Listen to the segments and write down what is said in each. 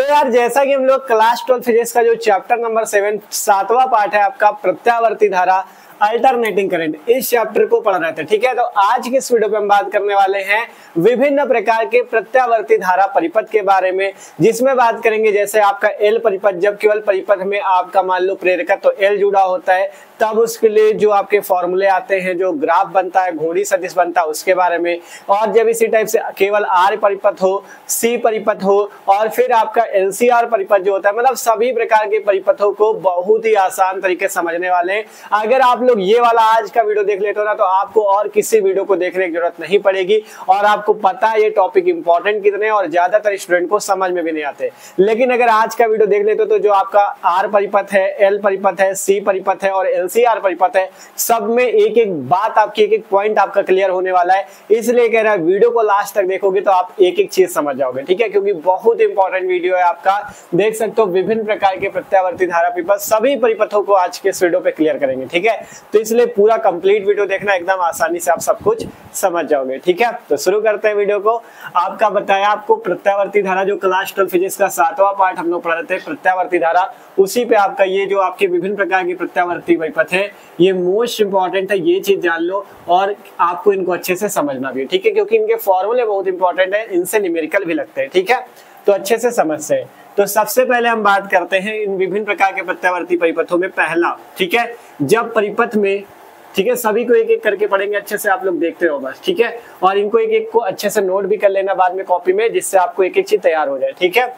यार जैसा कि हम लोग क्लास 12 फिजिक्स का जो चैप्टर नंबर 7 सातवां पार्ट है आपका प्रत्यावर्ती धारा अल्टरनेटिंग करंट, इस चैप्टर को पढ़ रहे थे। ठीक है, तो आज की इस वीडियो पे हम बात करने वाले हैं विभिन्न प्रकार के प्रत्यावर्ती धारा परिपथ के बारे में, जिसमें बात करेंगे जैसे आपका एल परिपथ, जब केवल परिपथ में आपका मान लो प्रेरकत्व तो एल जुड़ा होता है तब उसके लिए जो आपके फॉर्मूले आते हैं, जो ग्राफ बनता है, घोड़ी सदिश बनता है, उसके बारे में। और जब इसी टाइप से केवल आर परिपथ हो, सी परिपथ हो और फिर आपका एलसीआर परिपथ जो होता है, मतलब सभी प्रकार के परिपथों को बहुत ही आसान तरीके से समझने वाले हैं। अगर आप लोग ये वाला आज का वीडियो देख लेते हो ना, तो आपको और किसी वीडियो को देखने की जरूरत नहीं पड़ेगी और आपको पता है ये टॉपिक इंपॉर्टेंट कितने और ज्यादातर स्टूडेंट को समझ में भी नहीं आते। लेकिन अगर आज का वीडियो देख लेते हो तो जो आपका आर परिपथ है, एल परिपथ है, सी परिपथ है और एलसीआर परिपथ है, सब में एक एक बात आपकी, एक एक पॉइंट आपका क्लियर होने वाला है। इसलिए कह रहा है वीडियो को लास्ट तक देखोगे तो आप एक एक चीज समझ जाओगे। ठीक है, क्योंकि बहुत इंपॉर्टेंट वीडियो है आपका। देख सकते हो विभिन्न प्रकार के प्रत्यावर्ती धारा परिपथ, सभी परिपथों को आज के इस वीडियो पे क्लियर करेंगे। ठीक है, तो इसलिए पूरा कंप्लीट वीडियो देखना, एकदम आसानी से आप सब कुछ समझ जाओगे। ठीक है, तो शुरू करते हैं वीडियो को। आपका बताया आपको प्रत्यावर्ती धारा, जो क्लास 12 फिजिक्स का सातवां पार्ट हम लोग पढ़ रहे थे प्रत्यावर्ती धारा, उसी पे आपका ये जो आपके विभिन्न प्रकार के प्रत्यावर्ती परिपथ है, ये मोस्ट इंपॉर्टेंट है। ये चीज जान लो और आपको इनको अच्छे से समझना भी है। ठीक है, क्योंकि इनके फॉर्मूले बहुत इंपॉर्टेंट है, इनसे न्यूमेरिकल भी लगते हैं। ठीक है, तो अच्छे से समझते हैं। तो सबसे पहले हम बात करते हैं इन विभिन्न प्रकार के प्रत्यावर्ती परिपथों में पहला। ठीक है, जब परिपथ में, ठीक है, सभी को एक एक करके पढ़ेंगे, अच्छे से आप लोग देखते हो बस। ठीक है, और इनको एक एक को अच्छे से नोट भी कर लेना बाद में कॉपी में, जिससे आपको एक एक चीज तैयार हो जाए। ठीक है,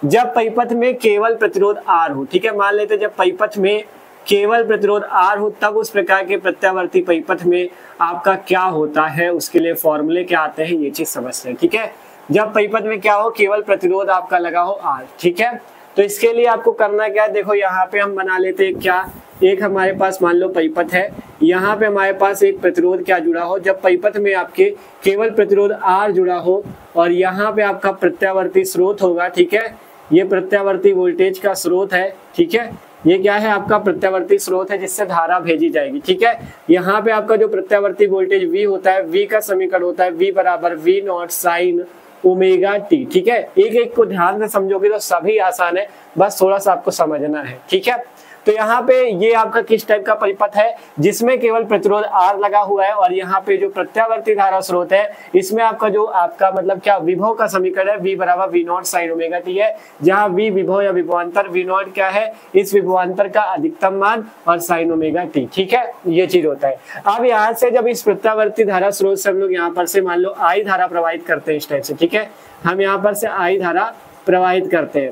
जब परिपथ में केवल प्रतिरोध आर हो, ठीक है, मान लेते जब परिपथ में केवल प्रतिरोध आर हो, तब उस प्रकार के प्रत्यावर्ती परिपथ में आपका क्या होता है, उसके लिए फॉर्मूले क्या आते हैं, ये चीज समझते हैं। ठीक है, जब परिपथ में क्या हो, केवल प्रतिरोध आपका लगा हो आर। ठीक है, तो इसके लिए आपको करना क्या है, देखो यहाँ पे हम बना लेते हैं क्या, एक हमारे पास मान लो परिपथ है, यहाँ पे हमारे पास एक प्रतिरोध क्या जुड़ा हो। जब परिपथ में आपके केवल प्रतिरोध आर जुड़ा हो और यहाँ पे आपका प्रत्यावर्ती स्रोत होगा। ठीक है, ये प्रत्यावर्ती वोल्टेज का स्रोत है। ठीक है, ये क्या है, आपका प्रत्यावर्ती स्रोत है जिससे धारा भेजी जाएगी। ठीक है, यहाँ पे आपका जो प्रत्यावर्ती वोल्टेज V होता है, V का समीकरण होता है V बराबर V not sine omega T. ठीक है, एक एक को ध्यान से समझोगे तो सभी आसान है, बस थोड़ा सा आपको समझना है। ठीक है, तो यहाँ पे ये आपका किस टाइप का परिपथ है, जिसमें केवल प्रतिरोध R लगा हुआ है और यहाँ पे जो प्रत्यावर्ती धारा स्रोत है, इसमें आपका जो आपका मतलब क्या विभव का समीकरण है, V बराबर V not sine omega T है, जहाँ V विभव या विभवांतर, V नॉट क्या है, इस विभवांतर का अधिकतम मान और साइन ओमेगा टी। ठीक है, ये चीज होता है। अब यहाँ से जब इस प्रत्यावर्ती धारा स्रोत से हम लोग यहाँ पर से मान लो I धारा प्रवाहित करते हैं इस टाइप से। ठीक है, हम यहाँ पर से I धारा प्रवाहित करते हैं,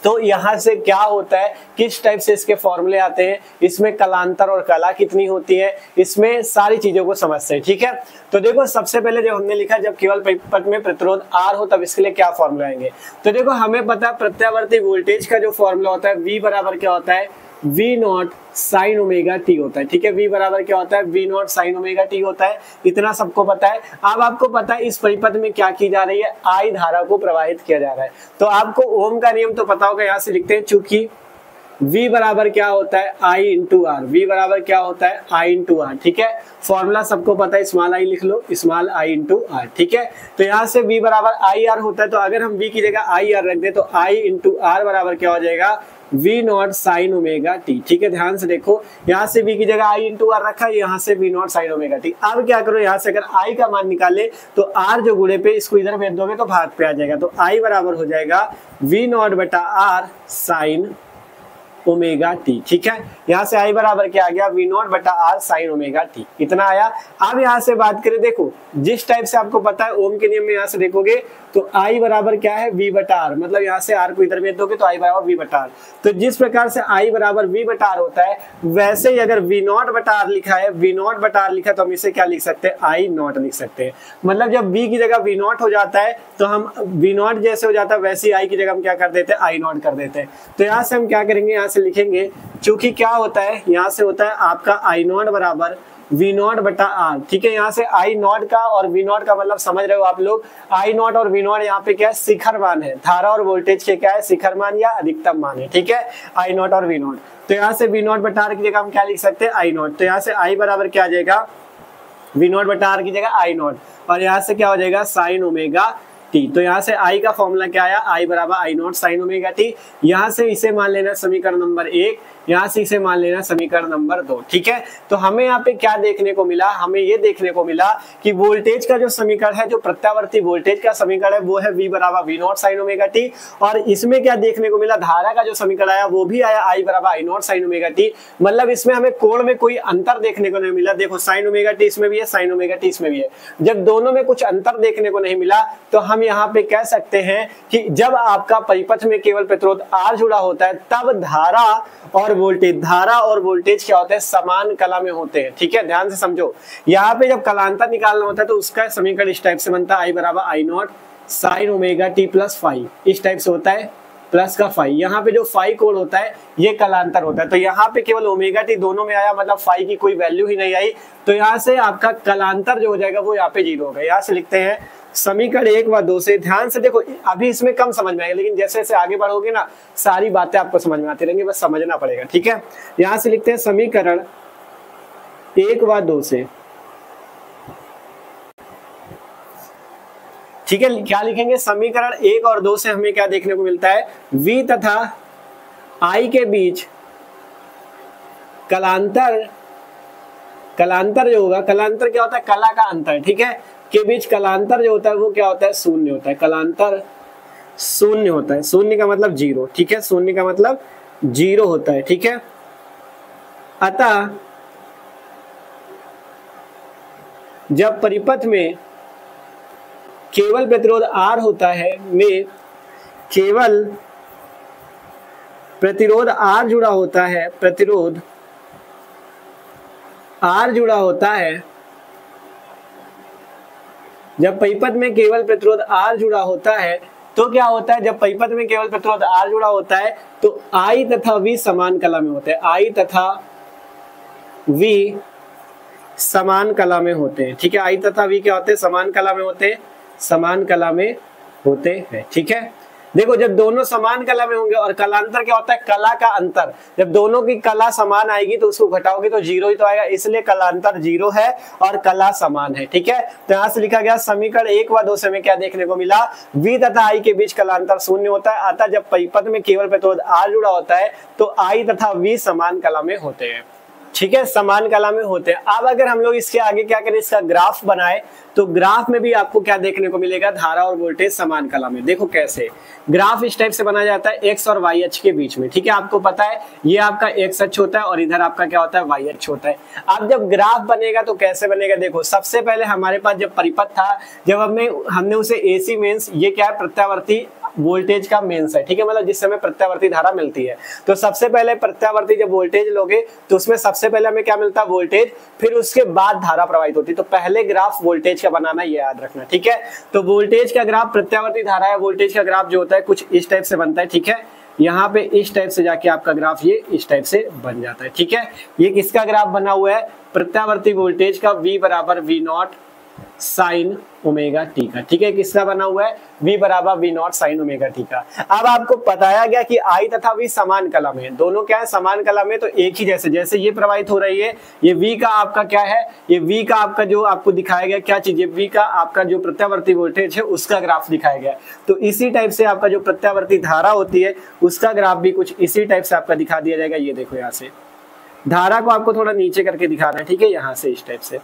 तो यहाँ से क्या होता है, किस टाइप से इसके फॉर्मूले आते हैं, इसमें कलांतर और कला कितनी होती है, इसमें सारी चीजों को समझते हैं। ठीक है, तो देखो सबसे पहले जब हमने लिखा जब केवल परिपथ में प्रतिरोध आर हो, तब इसके लिए क्या फॉर्मूला आएंगे। तो देखो हमें पता है प्रत्यावर्ती वोल्टेज का जो फॉर्मूला होता है, V बराबर क्या होता है, V not sine omega T होता है। ठीक है, V बराबर क्या होता है, V not sine omega T होता है, इतना सबको पता है। अब आपको पता है इस परिपथ में क्या की जा रही है, I धारा को प्रवाहित किया जा रहा है। तो आपको ओम का नियम तो पता होगा, यहाँ से लिखते हैं, चूंकि V बराबर क्या होता है, I इंटू आर। V बराबर क्या होता है, I इंटू आर। ठीक है, फॉर्मूला सबको पता है, स्मॉल I लिख लो, स्मॉल I इंटू आर। ठीक है, तो यहाँ से V बराबर आई आर होता है, तो अगर हम V की जगह आई आर रख दे तो I इंटू आर बराबर क्या हो जाएगा, V not sine omega T. ठीक है, ध्यान से देखो, यहाँ से V की जगह I इंटू आर रखा है, यहाँ से V not sine omega T. अब क्या करो, यहाँ से अगर I का मान निकाले तो R जो गुणे पे, इसको इधर भेज दोगे तो भाग पे आ जाएगा, तो I बराबर हो जाएगा V नॉट बटा आर साइन ओमेगा टी। ठीक है, यहाँ से I बराबर क्या आ गया, V नॉट बटा आर साइन ओमेगा टी, इतना आया। अब यहाँ से बात करें, देखो जिस टाइप से आपको पता है ओम के नियम में, यहाँ से देखोगे तो I बराबर क्या है, V बटा आर, मतलब यहाँ से R को इधर भेज दोगे तो I बराबर V बटा आर। तो जिस प्रकार से I बराबर V बटा आर होता है, वैसे ही अगर V नॉट बटा आर लिखा है, V नॉट बटा आर लिखा, तो हम इसे क्या लिख सकते हैं, I नॉट लिख सकते हैं। मतलब जब V की जगह V नॉट हो जाता है, तो हम V नॉट जैसे हो जाता है वैसे ही I की जगह हम क्या कर देते हैं, I नॉट कर देते हैं। तो यहाँ से हम क्या करेंगे, यहाँ से लिखेंगे, चूंकि क्या होता है, यहाँ से होता है आपका I नॉट बराबर V नॉट बटा आर। ठीक है, यहाँ से I नॉट का और V नॉट का मतलब समझ रहे हो आप लोग, I नॉट और V नॉट यहाँ पे क्या है, शिखर मान है, धारा और वोल्टेज के क्या है, शिखर मान या अधिकतम मान है। ठीक है, I नॉट और V नॉट, तो यहाँ से V नॉट बटा आर की जगह हम क्या लिख सकते हैं, I नॉट। तो यहाँ से I बराबर क्या आ जाएगा, V नॉट बटा आर की जगह I नॉट, और यहाँ से क्या हो जाएगा, साइन ओमेगा टी। तो यहाँ से आई का फॉर्मूला क्या आया, आई बराबर I nought sine omega T. यहाँ से इसे मान लेना समीकरण नंबर 1, यहाँ से इसे मान लेना समीकरण नंबर 2। ठीक है, तो हमें यहाँ पे क्या देखने को मिला, हमें ये देखने को मिला कि वोल्टेज का जो समीकरण है, जो प्रत्यावर्ती वोल्टेज का समीकरण है वो है V बराबर V naught sine omega T. और इसमें क्या देखने को मिला, धारा का जो समीकरण आया वो भी आया आई बराबर I nought sine omega T. मतलब इसमें हमें कोण में कोई अंतर देखने को नहीं मिला। देखो साइन ओमेगा टी इसमें भी है, साइन ओमेगा टी इसमें भी है। जब दोनों में कुछ अंतर देखने को नहीं मिला तो हम यहाँ पे कह सकते हैं कि जब आपका परिपथ में केवल प्रतिरोध R जुड़ा होता है तब धारा और वोल्टेज क्या होते हैं, समान कला में होते हैं। ठीक है, ध्यान से समझो। यहाँ पे जब कलांतर निकालना होता है तो उसका समीकरण इस टाइप से बनता है, आई बराबर I nought sine omega T plus phi, इस टाइप से होता है, प्लस का फाई। यहाँ पे जो फाई कोण होता है ये कलांतर होता है। तो यहाँ पे केवल ओमेगा टी दोनों में आया, मतलब फाई की कोई वैल्यू ही नहीं आई। तो यहाँ से आपका कलांतर जो हो जाएगा वो यहाँ पे 0 होगा। यहाँ से लिखते हैं समीकरण 1 व 2 से, ध्यान से देखो अभी इसमें कम समझ में आएगा, लेकिन जैसे जैसे आगे बढ़ोगे ना सारी बातें आपको समझ में आती रहेंगी, बस समझना पड़ेगा। ठीक है, यहाँ से लिखते हैं समीकरण 1 व 2 से। ठीक है, क्या लिखेंगे, समीकरण 1 और 2 से हमें क्या देखने को मिलता है, V तथा I के बीच कलांतर जो होगा, कलांतर क्या होता है, कला का अंतर। ठीक है, के बीच कलांतर जो होता है वो क्या होता है, शून्य होता है। कलांतर शून्य होता है, शून्य का मतलब 0। ठीक है, शून्य का मतलब 0 होता है। ठीक है, अतः जब परिपथ में केवल प्रतिरोध R होता है, में केवल प्रतिरोध R जुड़ा होता है, प्रतिरोध R जुड़ा होता है, जब परिपथ में केवल प्रतिरोध R जुड़ा होता है तो क्या होता है, जब परिपथ में केवल प्रतिरोध R जुड़ा होता है तो I तथा V समान कला में होते हैं। I तथा V समान कला में होते हैं। ठीक है, I तथा V क्या होते हैं, समान कला में होते हैं, समान कला में होते हैं। ठीक है, देखो जब दोनों समान कला में होंगे, और कलांतर क्या होता है, कला का अंतर। जब दोनों की कला समान आएगी तो उसको घटाओगे तो 0 ही तो आएगा, इसलिए कलांतर 0 है और कला समान है। ठीक है, तो यहाँ से लिखा गया समीकरण 1 व 2 से हमें क्या देखने को मिला, V तथा I के बीच कलांतर शून्य होता है। अतः जब परिपथ में केवल प्रतिरोध R जुड़ा होता है तो I तथा V समान कला में होते हैं। ठीक है, समान कला में होते हैं। अब अगर हम लोग इसके आगे क्या करें, इसका ग्राफ बनाए तो ग्राफ में भी आपको क्या देखने को मिलेगा, धारा और वोल्टेज समान कला में। देखो कैसे ग्राफ इस टाइप से बना जाता है, एक्स और वाई अक्ष के बीच में। ठीक है, आपको पता है ये आपका एक्स अक्ष होता है और इधर आपका क्या होता है, वाई अक्ष होता है। अब जब ग्राफ बनेगा तो कैसे बनेगा, देखो सबसे पहले हमारे पास जब परिपथ था, जब हमने उसे एसी मींस, ये क्या है, प्रत्यावर्ती वोल्टेज का मेंस है। ठीक है, मतलब जिस समय प्रत्यावर्ती धारा मिलती है तो सबसे पहले प्रत्यावर्ती जब वोल्टेज लोगे तो उसमें सबसे पहले हमें क्या मिलता है, वोल्टेज, फिर उसके बाद धारा प्रवाहित होती है। तो पहले ग्राफ वोल्टेज का बनाना, ये याद रखना। ठीक है, तो वोल्टेज का ग्राफ, प्रत्यावर्ती धारा है, वोल्टेज का ग्राफ जो होता है कुछ इस टाइप से बनता है। ठीक है, यहाँ पे इस टाइप से जाके आपका ग्राफ ये इस टाइप से बन जाता है। ठीक है, ये किसका ग्राफ बना हुआ है, प्रत्यावर्ती वोल्टेज का, V बराबर V naught sine omega T का। ठीक है, किसका बना हुआ है, V बराबर V naught sine omega T का। अब आपको बताया गया कि I तथा V समान कला में, दोनों क्या है, समान कला में, तो एक ही जैसे, जैसे ये प्रवाहित हो रही है, ये V का आपका क्या है, ये V का आपका जो आपको दिखाया गया क्या चीज है, V का आपका जो प्रत्यावर्ती वोल्टेज है उसका ग्राफ दिखाया गया। तो इसी टाइप से आपका जो प्रत्यावर्ती धारा होती है उसका ग्राफ भी कुछ इसी टाइप से आपका दिखा दिया जाएगा। ये देखो यहाँ से धारा को आपको थोड़ा नीचे करके दिखा रहा है। ठीक है, यहाँ से इस टाइप से,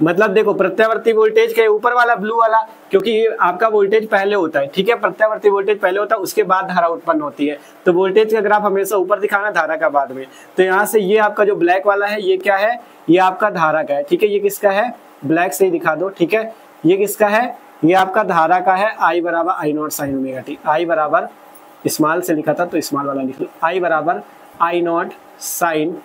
मतलब देखो प्रत्यावर्ती वोल्टेज के ऊपर वाला ब्लू वाला, क्योंकि ये आपका वोल्टेज पहले होता है। ठीक है, प्रत्यावर्ती वोल्टेज पहले होता है, उसके बाद धारा उत्पन्न होती है। तो वोल्टेज का ग्राफ हमेशा ऊपर दिखाना, धारा का बाद में। तो यहाँ से ये आपका जो ब्लैक वाला है ये क्या है, ये आपका धारा का है। ठीक है, ये किसका है, ब्लैक से ही दिखा दो। ठीक है, ये किसका है, ये आपका धारा का है, I बराबर I nought sine omega T. I बराबर स्मॉल से लिखा था तो स्मॉल वाला लिख लो, I बराबर I nought sine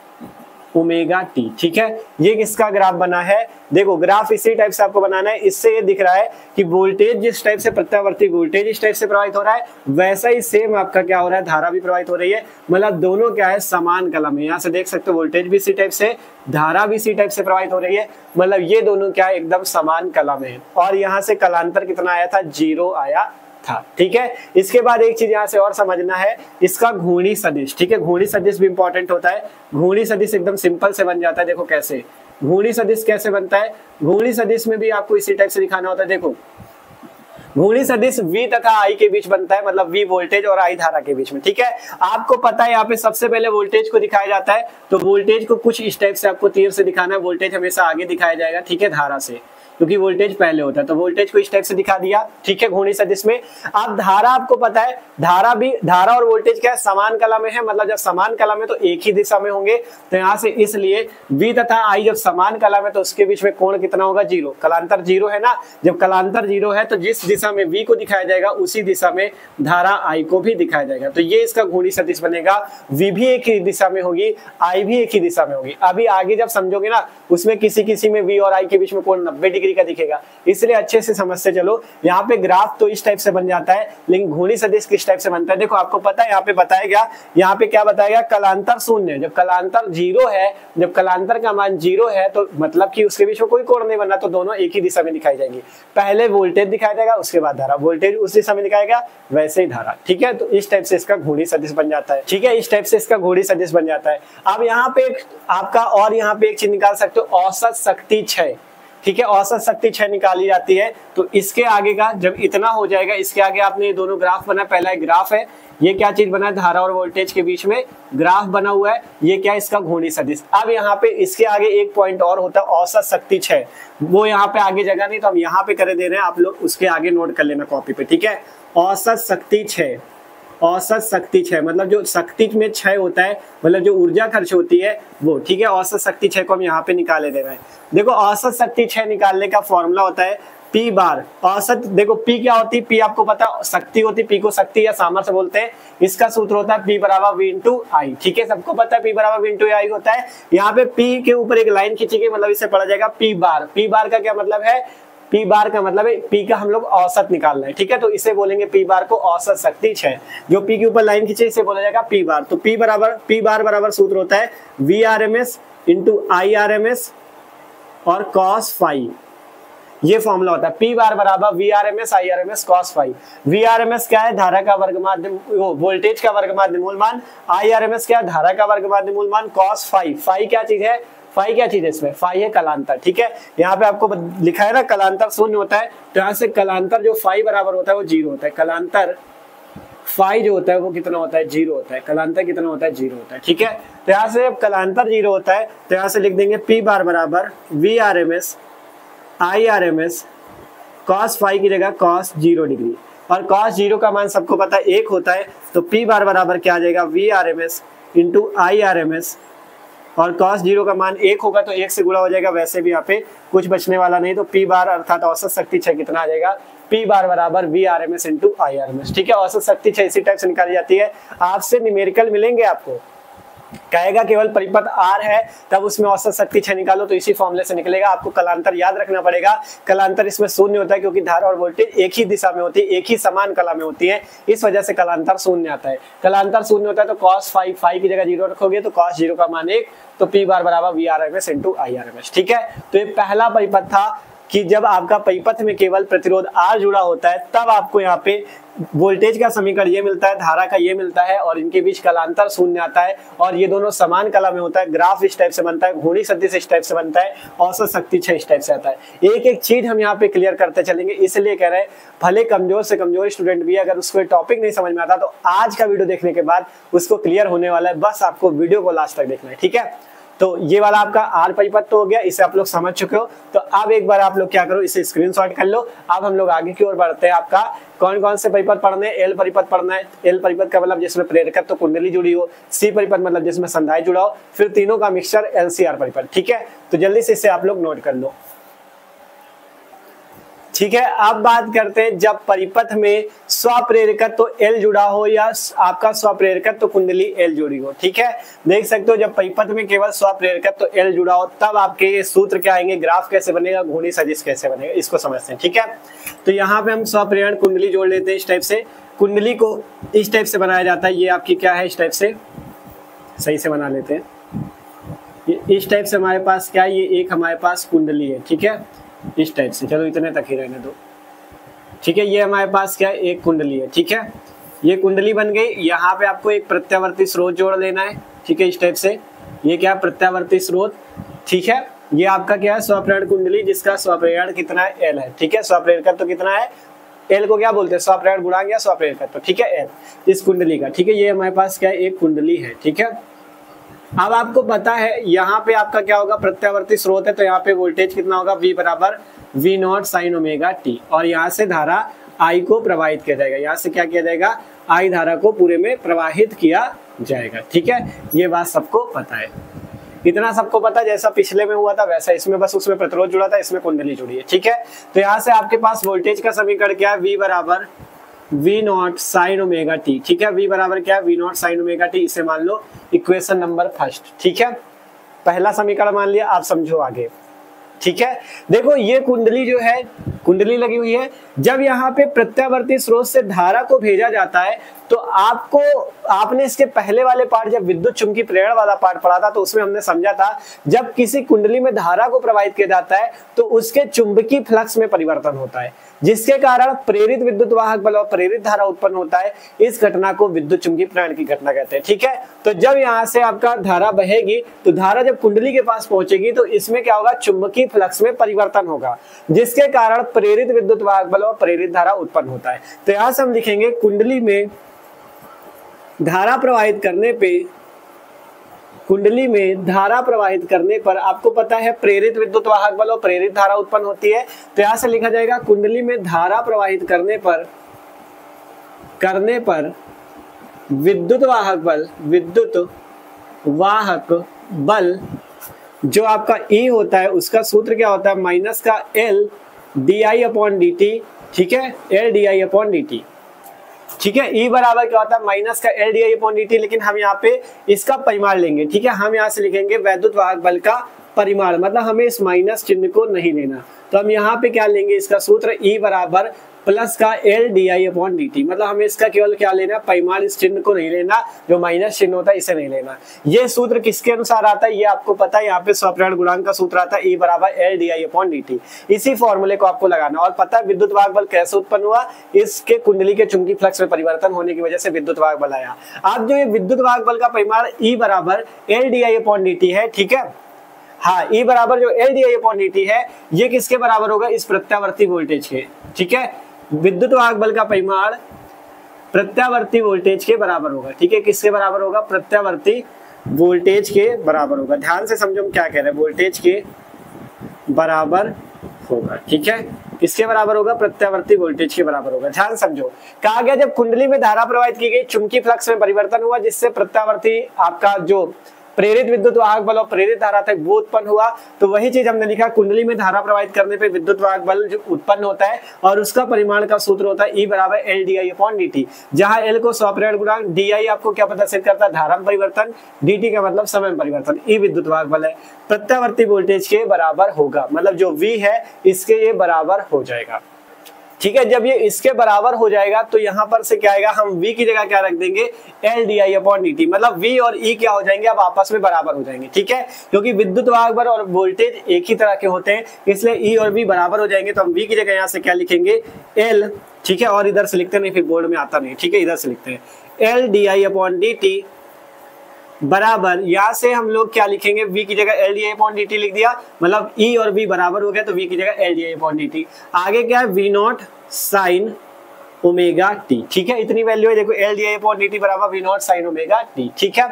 omega T. ठीक है, ये किसका ग्राफ बना है, देखो ग्राफ इसी टाइप से आपको बनाना है। इससे ये दिख रहा है कि वोल्टेज जिस टाइप से, प्रत्यावर्ती वोल्टेज इस टाइप से प्रवाहित हो रहा है, वैसा ही सेम आपका क्या हो रहा है, धारा भी प्रवाहित हो रही है। मतलब दोनों क्या है, समान कला में। यहाँ से देख सकते हो वोल्टेज भी इसी टाइप से, धारा भी इसी टाइप से प्रवाहित हो रही है। मतलब ये दोनों क्या है, एकदम समान कला में है। और यहाँ से कलांतर कितना आया था, 0 आया था। ठीक है, इसके बाद एक चीज यहाँ से और समझना है, इसका घूर्णी सदिश। ठीक है, घूर्णी सदिश भी इंपॉर्टेंट होता है। घूर्णी सदिश एकदम सिंपल से बन जाता है। देखो कैसे घूर्णी सदिश कैसे बनता है, घूर्णी सदिश में भी आपको इसी टाइप से दिखाना होता है। देखो घूर्णी सदिश V तथा I के बीच बनता है, मतलब V वोल्टेज और I धारा के बीच में। ठीक है, आपको पता है यहाँ पे सबसे पहले वोल्टेज को दिखाया जाता है, तो वोल्टेज को कुछ इस टाइप से आपको तीर से दिखाना है। वोल्टेज हमेशा आगे दिखाया जाएगा, ठीक है, धारा से, क्योंकि वोल्टेज पहले होता है, तो वोल्टेज को इस टाइप से दिखा दिया। ठीक है, घूर्णी सदिश में। अब धारा आपको पता है, धारा और वोल्टेज क्या है, समान कला में है, मतलब जब समान कला में तो एक ही दिशा में होंगे, तो यहाँ से इसलिए V तथा I जब समान कला में तो उसके बीच में कोण कितना होगा, 0। कलांतर 0 है ना, जब कलांतर 0 है तो जिस दिशा में V को दिखाया जाएगा उसी दिशा में धारा I को भी दिखाया जाएगा, तो ये इसका घूर्णी सदिश बनेगा। V भी एक ही दिशा में होगी, I भी एक ही दिशा में होगी। अभी आगे जब समझोगे ना, उसमें किसी में V और I के बीच में कोण 90 डिग्री का दिखेगा, इसलिए अच्छे से समझते चलो। यहाँ पे ग्राफ तो इस टाइप से बन जाता है, लेकिन घूर्णी सदिश किस टाइप से बनता है, देखो आपको पता है यहाँ पे बताया गया, यहाँ पे क्या बताया गया, कलांतर 0। जब कलांतर 0 है, जब कलांतर का मान 0 है तो मतलब कि उसके बीच में कोई कोण नहीं बनना, तो दोनों एक ही दिशा में दिखाई जाएंगी। पहले वोल्टेज दिखाया जाएगा, उसके बाद धारा, वोल्टेज उस दिशा में दिखाएगा, वैसे ही धारा। ठीक है, तो इस टाइप से इसका घूर्णी सदिश बन जाता है। ठीक है, इस टाइप से इसका घूर्णी सदिश बन जाता है। अब यहाँ पे आपका और यहाँ पे एक चीज निकाल सकते हो, औसत शक्ति क्षय। ठीक है, औसत शक्ति क्षय निकाली जाती है, तो इसके आगे का जब इतना हो जाएगा, इसके आगे आपने ये दोनों ग्राफ बना, पहला एक ग्राफ है, ये क्या चीज बना है, धारा और वोल्टेज के बीच में ग्राफ बना हुआ है, ये क्या, इसका घूर्णी सदिश। अब यहाँ पे इसके आगे एक पॉइंट और होता है, औसत शक्ति क्षय, वो यहाँ पे आगे जगह नहीं, तो हम यहाँ पे कर दे रहे हैं, आप लोग उसके आगे नोट कर लेना कॉपी पे। ठीक है, औसत शक्ति क्षय, औसत शक्ति क्षय मतलब जो शक्ति में क्षय होता है, मतलब जो ऊर्जा खर्च होती है वो। ठीक है, औसत शक्ति क्षय को हम यहाँ पे निकाले दे रहे हैं। देखो औसत शक्ति क्षय निकालने का फॉर्मूला होता है P बार। औसत देखो P क्या होती है, P आपको पता शक्ति होती है, P को शक्ति या सामर्थ्य बोलते हैं। इसका सूत्र होता है P बराबर V इंटू I। ठीक है, सबको पता है P बराबर V इंटू I होता है। यहाँ पे P के ऊपर एक लाइन खींची गई, मतलब इसे पढ़ा जाएगा P बार। P बार का क्या मतलब है, P बार का मतलब है P का हम लोग औसत निकालना है। ठीक है, तो इसे बोलेंगे P बार को औसत शक्ति क्षय। जो P के ऊपर लाइन खींचे इसे बोला जाएगा P बार। तो P बार बराबर सूत्र होता है VRMS इंटू IRMS और cos फाई, ये फॉर्मूला होता है। P बार बराबर VRMS IRMS cos phi. VRMS क्या है, धारा का वर्ग माध्य, वोल्टेज का वर्ग माध्य मूलमान। IRMS क्या है, धारा का वर्ग माध्य मूलमान। cos फाई, फाई क्या चीज है, फाई क्या चीज है इसमें, फाई है कलांतर। ठीक है, यहाँ पे आपको लिखा है ना कलांतर 0 होता है, तो यहाँ से कलांतर जो फाई बराबर होता है वो 0 होता है। कलांतर फाई जो होता है वो कितना होता है, 0 होता है। कलांतर कितना होता है, 0 होता है। ठीक है, तो यहाँ से जब कलांतर 0 होता है तो यहाँ से लिख देंगे P बार बराबर VRMS IRMS cos फाई की जगह cos 0 डिग्री, और cos 0 का मान सबको पता है 1 होता है, तो P बार बराबर क्या आ जाएगा, VRMS इंटू IRMS, और cos 0 का मान 1 होगा तो 1 से गुणा हो जाएगा, वैसे भी यहाँ पे कुछ बचने वाला नहीं, तो P बार अर्थात औसत शक्ति क्षय कितना आ जाएगा, P बार बराबर VRMS इंटू IRMS। ठीक है, औसत शक्ति क्षय इसी टाइप से निकाली जाती है। आपसे न्यूमेरिकल मिलेंगे, आपको कहेगा केवल परिपथ R है तब उसमें औसत शक्ति क्षय निकालो, तो इसी फॉर्मूले से निकलेगा। आपको कलांतर याद रखना पड़ेगा, कलांतर इसमें 0 होता है क्योंकि धारा और वोल्टेज एक ही दिशा में होती है, एक ही समान कला में होती है, इस वजह से कलांतर 0 आता है। कलांतर 0 होता है तो cos फाई की जगह 0 रखोगे तो cos 0 का मान 1, तो P बार बराबर VRMS इंटू IRMS। ठीक है, तो ये पहला परिपथ था कि जब आपका परिपथ में केवल प्रतिरोध R जुड़ा होता है तब आपको यहाँ पे वोल्टेज का समीकरण ये मिलता है, धारा का ये मिलता है, और इनके बीच कलांतर 0 आता है, और ये दोनों समान कला में होता है। ग्राफ इस टाइप से बनता है, घूर्णी सदिश इस टाइप से बनता है, औसत शक्ति क्षय इस टाइप से आता है। एक एक चीज हम यहाँ पे क्लियर करते चलेंगे, इसलिए कह रहे हैं भले कमजोर से कमजोर स्टूडेंट भी अगर उसको टॉपिक नहीं समझ में आता तो आज का वीडियो देखने के बाद उसको क्लियर होने वाला है, बस आपको वीडियो को लास्ट तक देखना है। ठीक है, तो ये वाला आपका R परिपथ तो हो गया, इसे आप लोग समझ चुके हो। तो अब एक बार आप लोग क्या करो, इसे स्क्रीनशॉट कर लो। अब हम लोग आगे की ओर बढ़ते हैं। आपका कौन कौन से परिपथ पढ़ने हैं, L परिपथ पढ़ना है। L परिपथ का मतलब जिसमें प्रेरकत्व तो कुंडली जुड़ी हो, C परिपथ मतलब जिसमें संधाय जुड़ा हो, फिर तीनों का मिक्सचर LCR परिपथ। ठीक है, तो जल्दी से इसे आप लोग नोट कर लो। ठीक है, अब बात करते हैं जब परिपथ में स्वप्रेरकत्व तो L जुड़ा हो या आपका स्वप्रेरकत्व तो कुंडली L जुड़ी हो। ठीक है, देख सकते हो जब परिपथ में केवल स्वप्रेरकत्व तो L जुड़ा हो तब आपके ये सूत्र क्या आएंगे, ग्राफ कैसे बनेगा, घूर्णी सदिश कैसे बनेगा, इसको समझते हैं। ठीक है, तो यहाँ पे हम स्वप्रेरण कुंडली जोड़ लेते हैं। इस टाइप से कुंडली को इस टाइप से बनाया जाता है, ये आपकी क्या है, इस टाइप से सही से बना लेते हैं। ये इस टाइप से हमारे पास क्या है, ये एक हमारे पास कुंडली है। ठीक है, इस टाइप से, चलो इतने तक ही रहने दो। ठीक है, ये हमारे पास क्या है, एक कुंडली है। ठीक है, ये कुंडली बन गई। यहाँ पे आपको एक प्रत्यावर्ती स्रोत जोड़ लेना है। ठीक है, इस टाइप से, ये क्या प्रत्यावर्ती स्रोत। ठीक है, ये आपका क्या है, स्वप्रेरण कुंडली जिसका स्वप्रेरण कितना है, L है। ठीक है, स्वप्रेरकत्व तो कितना है, एल को क्या बोलते हैं, स्वप्रेरण गुणांक या स्वप्रेरक तत्व, ठीक है, एल इस कुंडली का, ठीक है। ये हमारे पास क्या है, एक कुंडली है, ठीक है। अब आपको पता है यहाँ पे आपका क्या होगा, प्रत्यावर्ती स्रोत है, तो यहाँ पे वोल्टेज कितना होगा, V बराबर V not sine omega T, और यहाँ से धारा I को प्रवाहित किया जाएगा, यहाँ से क्या किया जाएगा, I धारा को पूरे में प्रवाहित किया जाएगा, ठीक है। ये बात सबको पता है, इतना सबको पता, जैसा पिछले में हुआ था वैसा इसमें, बस उसमें प्रतिरोध जुड़ा था, इसमें कुंडली जुड़ी है, ठीक है। तो यहाँ से आपके पास वोल्टेज का समीकरण क्या है, V बराबर V not sine omega T, ठीक है। V बराबर क्या है, V not sine omega T, इसे मान लो इक्वेशन नंबर फर्स्ट, ठीक है। पहला समीकरण मान लिया, आप समझो आगे, ठीक है। देखो ये कुंडली जो है, कुंडली लगी हुई है, जब यहाँ पे प्रत्यावर्ती स्रोत से धारा को भेजा जाता है तो आपने इसके पहले वाले पार्ट, जब विद्युत चुंबकीय प्रेरण वाला पार्ट पढ़ा था, तो उसमें हमने समझा था जब किसी कुंडली में धारा को प्रवाहित किया जाता है तो उसके चुंबकीय फ्लक्स में परिवर्तन होता है, जिसके कारण प्रेरित विद्युत वाहक बल और प्रेरित धारा उत्पन्न होता है। इस घटना को विद्युत चुंबकीय प्रेरण की घटना कहते हैं, ठीक है। तो जब यहाँ से आपका धारा बहेगी तो धारा जब कुंडली के पास पहुंचेगी तो इसमें क्या होगा, चुंबकीय फ्लक्स में परिवर्तन होगा, जिसके कारण प्रेरित विद्युत वाहक बल और प्रेरित धारा उत्पन्न होता है। तो यहाँ से हम लिखेंगे कुंडली में धारा प्रवाहित करने पे, कुंडली में धारा प्रवाहित करने पर आपको पता है प्रेरित विद्युत वाहक बल और प्रेरित धारा उत्पन्न होती है। तो यहां से लिखा जाएगा कुंडली में धारा प्रवाहित करने पर विद्युत वाहक बल जो आपका E होता है उसका सूत्र क्या होता है, माइनस का L DI अपॉन dt, ठीक है, L DI अपॉन dt, ठीक है। E बराबर क्या होता है, माइनस का L DI अपॉन dt, लेकिन हम यहाँ पे इसका परिमाण लेंगे, ठीक है। हम यहाँ से लिखेंगे वैद्युत वाहक बल का परिमाण, मतलब हमें इस माइनस चिन्ह को नहीं लेना, तो हम यहाँ पे क्या लेंगे, इसका सूत्र E बराबर प्लस का L DI अपॉन dt, मतलब हमें इसका केवल क्या लेना, परिमाण, इस चिन्ह को नहीं लेना, जो माइनस चिन्ह होता है इसे नहीं लेना। ये सूत्र किसके अनुसार आता है, ये आपको पता है, यहाँ पे स्वप्रेरण गुणांक का सूत्र आता है E बराबर L DI अपॉन dt। इसी फॉर्मूले को आपको लगाना, और पता है विद्युत वाहक बल कैसे उत्पन्न हुआ, इसके कुंडली के चुंबकीय फ्लक्स में परिवर्तन होने की वजह से विद्युत वाहक बल आया। अब जो ये विद्युत वाहक बल का परिमाण E बराबर L DI अपॉन dt है, ठीक है। हाँ, E बराबर जो L DI अपॉन dt है, ये किसके बराबर होगा, इस प्रत्यावर्ती वोल्टेज के, ठीक है। विद्युत वाहक बल का परिमाण प्रत्यावर्ती वोल्टेज के बराबर होगा, ठीक है। किसके बराबर होगा, प्रत्यावर्ती वोल्टेज के बराबर होगा। ध्यान से समझो हम क्या कह रहे हैं, वोल्टेज के बराबर होगा, ठीक है। किसके बराबर होगा, प्रत्यावर्ती वोल्टेज के बराबर होगा। ध्यान समझो, कहा गया जब कुंडली में धारा प्रवाहित की गई, चुंबकीय फ्लक्स में परिवर्तन हुआ, जिससे प्रत्यावर्ती आपका जो प्रेरित विद्युत वाहक बल और प्रेरित धारा था वो उत्पन्न हुआ। तो वही चीज हमने लिखा, कुंडली में धारा प्रवाहित करने पे विद्युत वाहक बल जो उत्पन्न होता है और उसका परिमाण का सूत्र होता है E बराबर L DI अपॉन dt, जहां L को स्वप्रेरण गुणांक, DI आपको क्या पता सिद्ध करता है, धारा में परिवर्तन, dt का मतलब समय में परिवर्तन, E विद्युत वाहक बल है, प्रत्यावर्ती वोल्टेज के बराबर होगा, मतलब जो V है इसके ये बराबर हो जाएगा, ठीक है। जब ये इसके बराबर हो जाएगा तो यहाँ पर से क्या आएगा, हम V की जगह क्या रख देंगे, L DI अपॉन dt, मतलब V और E क्या हो जाएंगे, अब आपस में बराबर हो जाएंगे, ठीक है। क्योंकि विद्युत वाहक बल और वोल्टेज एक ही तरह के होते हैं, इसलिए E और V बराबर हो जाएंगे। तो हम V की जगह यहाँ से क्या लिखेंगे, L, ठीक है, और इधर से लिखते नहीं, फिर बोर्ड में आता नहीं, ठीक है, इधर से लिखते हैं L DI अपॉन dt बराबर, यहाँ से हम लोग क्या लिखेंगे, V की जगह L DI अपॉन dt लिख दिया, मतलब E और V बराबर हो गया, तो V की जगह L DI अपॉन dt। आगे क्या है, V not sine omega T, ठीक है, इतनी वैल्यू है। देखो L DI अपॉन dt बराबर V not sine omega T, ठीक है।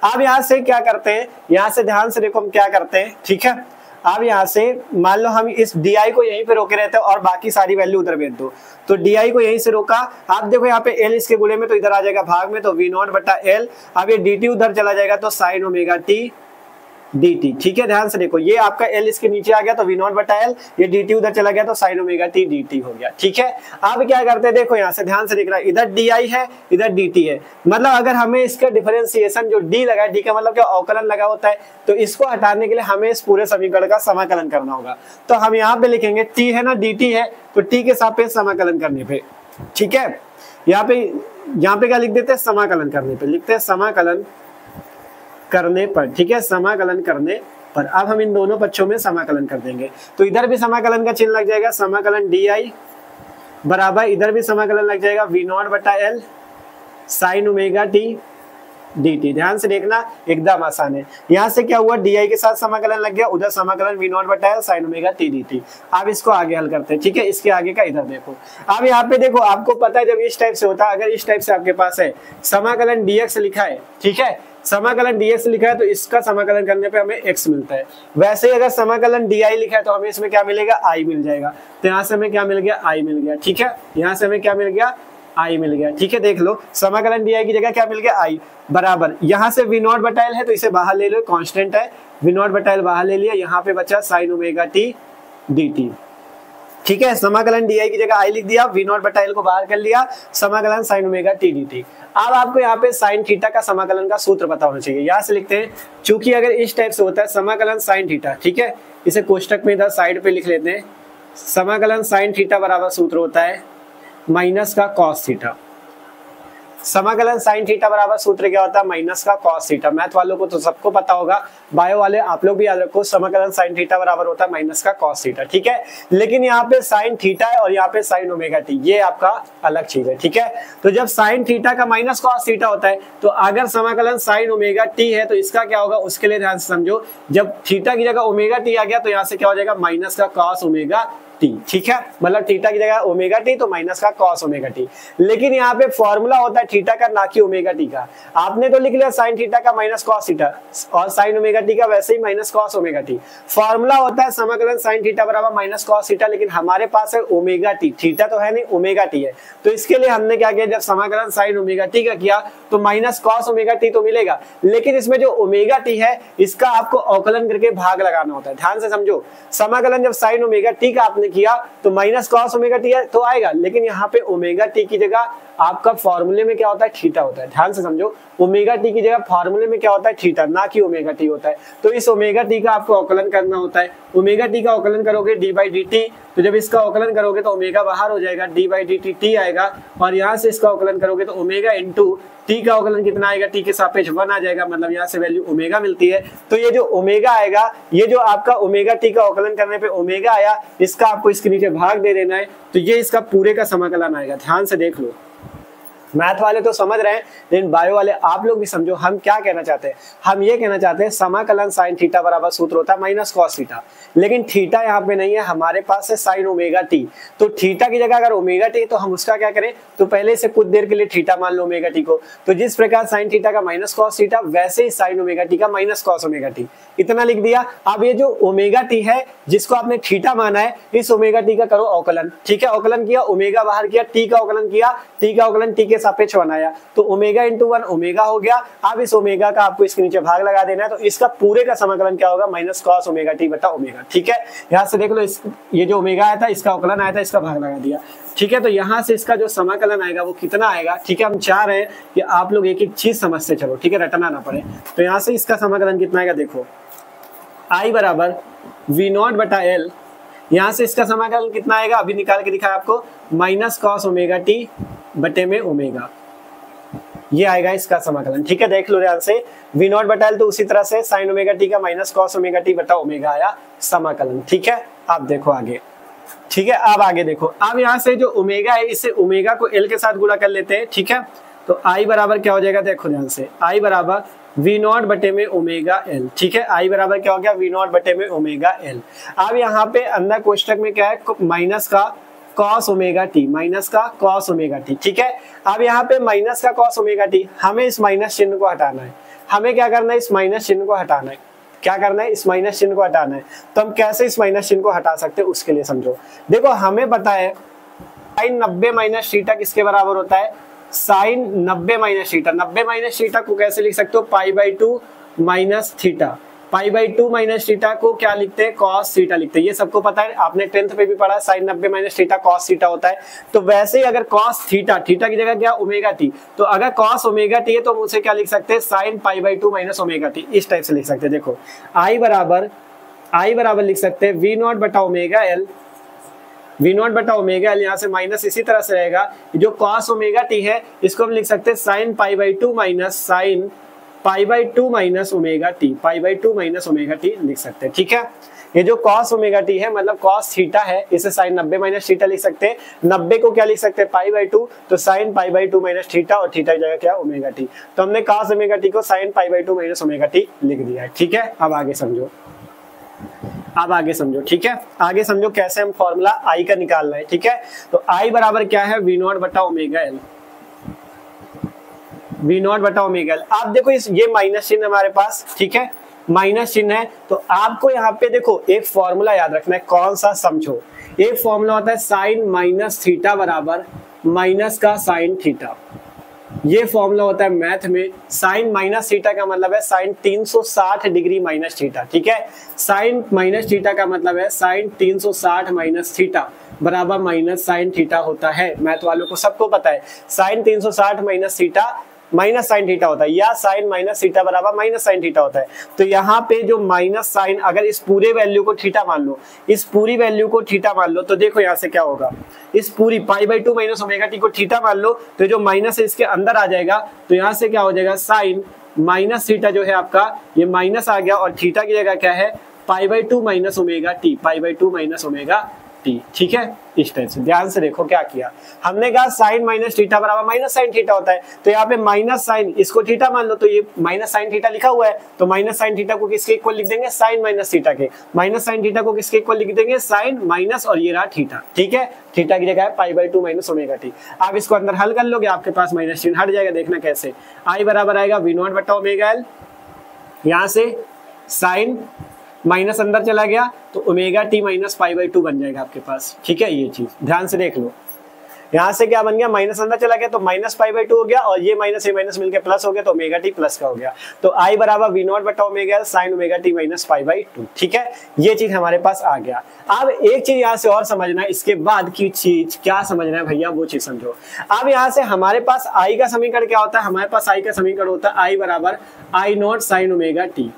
अब यहाँ से क्या करते हैं, यहाँ से ध्यान से देखो हम क्या करते हैं, ठीक है। अब यहाँ से मान लो हम इस DI को यहीं पे रोके रहते हैं और बाकी सारी वैल्यू उधर भेज दो, तो DI को यहीं से रोका। आप देखो यहाँ पे L इसके गुणे में, तो इधर आ जाएगा भाग में, तो V नॉट बटा L। अब ये dt उधर चला जाएगा तो साइन ओमेगा टी dt, ठीक है। ध्यान से देखो, ये आपका L इसके नीचे आ गया तो V नॉट बटा L, ये dt उधर चला गया तो साइन ओमेगा टी dt हो गया, ठीक है। अब क्या करते हैं, देखो यहाँ से ध्यान से देख रहा है, इधर DI है इधर dt है, मतलब अगर हमें इसका डिफरेंशिएशन जो D लगा है, D का मतलब क्या अवकलन लगा होता है, तो इसको हटाने के लिए हमें इस पूरे समीकरण का समाकलन करना होगा। तो हम यहाँ पे लिखेंगे t है ना, dt है, तो t के सापेक्ष समाकलन करने पे, ठीक है। यहाँ पे क्या लिख देते हैं, समाकलन करने पे लिखते हैं, समाकलन करने पर, ठीक है, समाकलन करने पर। अब हम इन दोनों पक्षों में समाकलन कर देंगे, तो इधर भी समाकलन का चिन्ह लग जाएगा, समाकलन DI बराबर, इधर भी समाकलन लग जाएगा V नॉट बटा L sign omega T dt। ध्यान से देखना एकदम आसान है। यहाँ से क्या हुआ, di के साथ समाकलन लग गया, उधर समाकलन v नॉट बटा sin ओमेगा t dt। अब इसको आगे हल करते हैं, ठीक है। इसके आगे का इधर देखो, अब यहाँ पे देखो आपको पता है जब इस टाइप से होता है, अगर इस टाइप से आपके पास है समाकलन dx लिखा है, ठीक है, समाकलन dx लिखा है तो इसका समाकलन करने पे हमें x मिलता है। वैसे ही अगर समाकलन di लिखा है तो हमें इसमें क्या मिलेगा, i मिल जाएगा। तो यहाँ से हमें क्या मिल गया, i मिल गया, ठीक है। यहाँ से हमें क्या मिल गया, i मिल गया, ठीक है। देख लो समाकलन di की जगह क्या मिल गया, i बराबर, यहाँ से v नॉट बटा l है तो इसे बाहर ले लो, कांस्टेंट है, v नॉट बटा l बाहर ले लिया, यहाँ पे बचा sin ओमेगा t dt, ठीक है। समाकलन di की जगह i लिख दिया, v नॉट बटा l को बाहर कर लिया, समाकलन sin ओमेगा t dt। अब आपको यहाँ पे sin थीटा का समाकलन का सूत्र पता होना चाहिए। यहाँ से लिखते हैं, चूंकि अगर इस टाइप से होता है समाकलन sin थीटा, ठीक है, इसे कोष्टक में इधर साइड पे लिख लेते हैं। समाकलन sin थीटा बराबर सूत्र होता है माइनस का cos थीटा। समाकलन sin थीटा बराबर सूत्र क्या होता है, माइनस का cos थीटा। मैथ वालों को तो सबको पता होगा, बायो वाले आप लोग भी याद रखो, समाकलन sin थीटा बराबर होता है माइनस का cos थीटा, ठीक है। लेकिन यहाँ पे sin थीटा है और यहाँ पे sin ओमेगा t, ये आपका अलग चीज है, ठीक है। तो जब sin थीटा का माइनस cos थीटा होता है तो अगर समाकलन sin ओमेगा t है तो इसका क्या होगा, उसके लिए ध्यान से समझो, जब थीटा की जगह ओमेगा t आ गया तो यहाँ से क्या हो जाएगा, माइनस का cos ओमेगा t, ठीक है। मतलब थीटा की जगह ओमेगा t तो माइनस का cos ओमेगा t। लेकिन यहाँ पे फॉर्मूला होता है थीटा का, ना कि ओमेगा t का। आपने तो लिख लिया sin थीटा का माइनस cos थीटा और sin ओमेगा t का वैसे ही minus cos omega t। Formula होता है समाकलन sin थीटा बराबर माइनस cos थीटा, लेकिन हमारे पास है ओमेगा t, थीटा तो है नहीं, ओमेगा t है। तो इसके लिए हमने क्या किया, जब समाकलन sin ओमेगा t का किया तो माइनस cos ओमेगा t तो मिलेगा, लेकिन इसमें जो ओमेगा t है इसका आपको अवकलन करके भाग लगाना होता है। ध्यान से समझो, समाकलन जब sin ओमेगा t का आपने किया तो माइनस cos ओमेगा t तो आएगा, लेकिन यहाँ पे ओमेगा t की जगह आपका फॉर्मूले में क्या होता है, थीटा होता है। ध्यान से समझो, ओमेगा t की जगह फॉर्मूले में क्या होता है, थीटा, ना कि ओमेगा t होता है। तो इस ओमेगा t का आपको अवकलन करना होता है। ओमेगा t का अवकलन करोगे d बाई डी टी, तो जब इसका अवकलन करोगे तो ओमेगा बाहर हो जाएगा, d by D T T आएगा, और यहाँ से इसका अवकलन करोगे तो ओमेगा इंटू t का अवकलन कितना आएगा, t के सापेक्ष 1 आ जाएगा, मतलब यहाँ से वैल्यू ओमेगा मिलती है। तो ये जो ओमेगा आएगा, ये जो आपका ओमेगा t का अवकलन करने पे ओमेगा आया, इसका आपको इसके नीचे भाग दे देना है, तो ये इसका पूरे का समाकलन आएगा। ध्यान से देख लो, मैथ वाले तो समझ रहे हैं, लेकिन बायो वाले आप लोग भी समझो हम क्या कहना चाहते हैं। हम ये कहना चाहते हैं समाकलन sin थीटा बराबर सूत्र होता है माइनस cos थीटा, लेकिन थीटा यहाँ पे नहीं है, हमारे पास है sin ओमेगा t। तो थीटा की जगह अगर ओमेगा t तो हम उसका क्या करें, तो पहले से कुछ देर के लिए थीटा मान लो ओमेगा t को। तो जिस प्रकार sin थीटा का माइनस cos थीटा, वैसे ही sin ओमेगा t का माइनस cos ओमेगा t, इतना लिख दिया। अब ये जो ओमेगा t है जिसको आपने थीटा माना है, इस ओमेगा t का करो अवकलन, ठीक है। अवकलन किया, ओमेगा बाहर किया, t का अवकलन किया, t का अवकलन t के सापेक्ष बनाया, तो ओमेगा इंटू 1 ओमेगा हो गया। अब इस ओमेगा का आपको इसके नीचे भाग लगा देना है, तो इसका पूरे का समाकलन क्या होगा, माइनस cos ओमेगा t बटा ओमेगा, ठीक है। यहाँ से देख लो, ये जो ओमेगा आया था इसका अवकलन आया था, इसका भाग लगा दिया, ठीक है। तो यहाँ से इसका जो समाकलन आएगा वो कितना आएगा, ठीक है। हम चाह रहे हैं कि आप लोग एक एक चीज समझते चलो, ठीक है, रटना ना पड़े। तो यहाँ से इसका समाकलन कितना आएगा, देखो i बराबर v नॉट बटा l, यहाँ से इसका समाकलन कितना आएगा, अभी निकाल के दिखाया आपको, माइनस cos ओमेगा t बटे में ओमेगा, ये आएगा इसका समाकलन, ठीक है। देख लो ध्यान से, v नॉट बटा l तो उसी तरह से sin ओमेगा t का माइनस cos ओमेगा t बटा ओमेगा आया समाकलन, ठीक है। अब देखो आगे, ठीक है। अब आगे देखो, अब यहाँ से जो ओमेगा है इसे ओमेगा को l के साथ गुणा कर लेते हैं, ठीक है। तो i बराबर क्या हो जाएगा, देखो ध्यान से, i बराबर v नॉट बटे में ओमेगा l, ठीक है। i बराबर क्या हो गया, v नॉट बटे में ओमेगा l। अब यहाँ पे अंदर कोष्टक में क्या है, माइनस का cos ओमेगा t, माइनस का cos ओमेगा t, ठीक है। अब यहाँ पे माइनस का cos ओमेगा t, हमें इस माइनस चिन्ह को हटाना है। हमें क्या करना है, इस माइनस चिन्ह को हटाना है। क्या करना है, इस माइनस चिन्ह को हटाना है। तो हम कैसे इस माइनस चिन्ह को हटा सकते हैं, उसके लिए समझो। देखो हमें पता है sin 90 माइनस थीटा किसके बराबर होता है, sin 90 minus theta. 90 minus theta को कैसे लिख सकते हो, पाई by 2 minus theta. Pi by 2 minus theta को क्या लिखते हैं, cos थीटा लिखते हैं। ये सबको पता है, आपने 10th पे भी पढ़ा, sin 90 minus theta cos theta होता है। तो वैसे ही अगर cos थीटा, थीटा की जगह क्या ओमेगा t, तो अगर cos ओमेगा t है तो हम उसे क्या लिख सकते हैं, sin pi by 2 minus omega t, इस टाइप से लिख सकते हैं। देखो i बराबर लिख सकते हैं v नॉट बटा ओमेगा l, v नॉट बटा ओमेगा l, यहाँ से माइनस इसी तरह से रहेगा। जो cos ओमेगा t है इसको हम लिख सकते हैं sin pi by 2 minus sin pi by 2 minus omega T, pi by 2 minus omega T लिख सकते हैं, ठीक है। ये जो cos ओमेगा टी है मतलब cos थीटा है, इसे sin 90 माइनस थीटा लिख सकते हैं। 90 को क्या लिख सकते हैं पाई बाई 2, तो sin pi by 2 minus theta और थीटा की जगह क्या ओमेगा टी, तो हमने cos ओमेगा टी को sin pi by 2 minus omega T लिख दिया है। ठीक है, अब आगे समझो, अब आगे समझो। ठीक है, आगे समझो कैसे हम फॉर्मूला आई का निकालना है। ठीक है, तो आई बराबर क्या है वी नॉट बटा ओमेगा एल, वी नॉट बटा ओमेगा एल। आप देखो इस ये माइनस चिन्ह हमारे पास, ठीक है माइनस चिन्ह है, तो आपको यहाँ पे देखो एक फॉर्मूला याद रखना है, कौन सा समझो, एक फॉर्मूला होता है साइन माइनस थीटा बराबर माइनस का साइन थीटा। ये फॉर्मूला होता है मैथ में, साइन माइनस थीटा का मतलब है साइन 360 डिग्री माइनस थीटा। ठीक है, साइन माइनस थीटा का मतलब है साइन 360 माइनस थीटा बराबर माइनस साइन थीटा होता है। मैथ वालों को सबको पता है sine 360 minus theta minus sine theta होता है, या साइन माइनस थीटा बराबर माइनस साइन थीटा होता है। तो यहाँ पे जो माइनस साइन, अगर इस पूरे वैल्यू को थीटा मान लो, इस पूरी वैल्यू को थीटा मान लो, तो देखो यहाँ से क्या होगा, इस पूरी पाई बाई 2 माइनस ओमेगा टी को थीटा मान लो, तो जो माइनस है इसके अंदर आ जाएगा, तो यहाँ से क्या हो जाएगा साइन माइनस थीटा जो है आपका ये माइनस आ गया, और थीटा की जगह क्या है पाई by 2 minus omega T, pi by 2 minus omega T. ठीक है, इस टाइप से ध्यान से देखो क्या किया हमने, कहा साइन माइनस थीटा बराबर माइनस साइन थीटा होता है, तो यहाँ पे माइनस साइन इसको थीटा मान लो, तो ये माइनस साइन थीटा लिखा हुआ है, तो माइनस साइन थीटा को किसके इक्वल लिख देंगे साइन माइनस थीटा के, माइनस साइन थीटा को किसके इक्वल लिख देंगे साइन माइनस, और ये रहा थीटा। ठीक है, थीटा की जगह है पाई बाई 2 माइनस ओमेगा टी। आप इसको अंदर हल कर लोगे, आपके पास माइनस चिन्ह हट जाएगा। देखना कैसे, आई बराबर आएगा वी नॉट बटा ओमेगा एल, यहाँ से साइन माइनस अंदर चला गया तो omega T minus pi by 2 बन जाएगा आपके पास। ठीक है, ये चीज ध्यान से देख लो, यहाँ से क्या बन गया माइनस अंदर चला गया तो माइनस पाई बाई 2 हो गया, और ये माइनस मिलकर प्लस हो गया, तो ओमेगा टी प्लस का हो गया। तो आई बराबर वी नॉट बटा omega L sine omega T minus pi by 2। ठीक है, ये चीज हमारे पास आ गया। अब एक चीज यहाँ से और समझना है, इसके बाद की चीज क्या समझना है भैया वो चीज समझो। अब यहाँ से हमारे पास आई का समीकरण क्या होता है, हमारे पास आई का समीकरण होता है आई बराबर I nought sine omega T,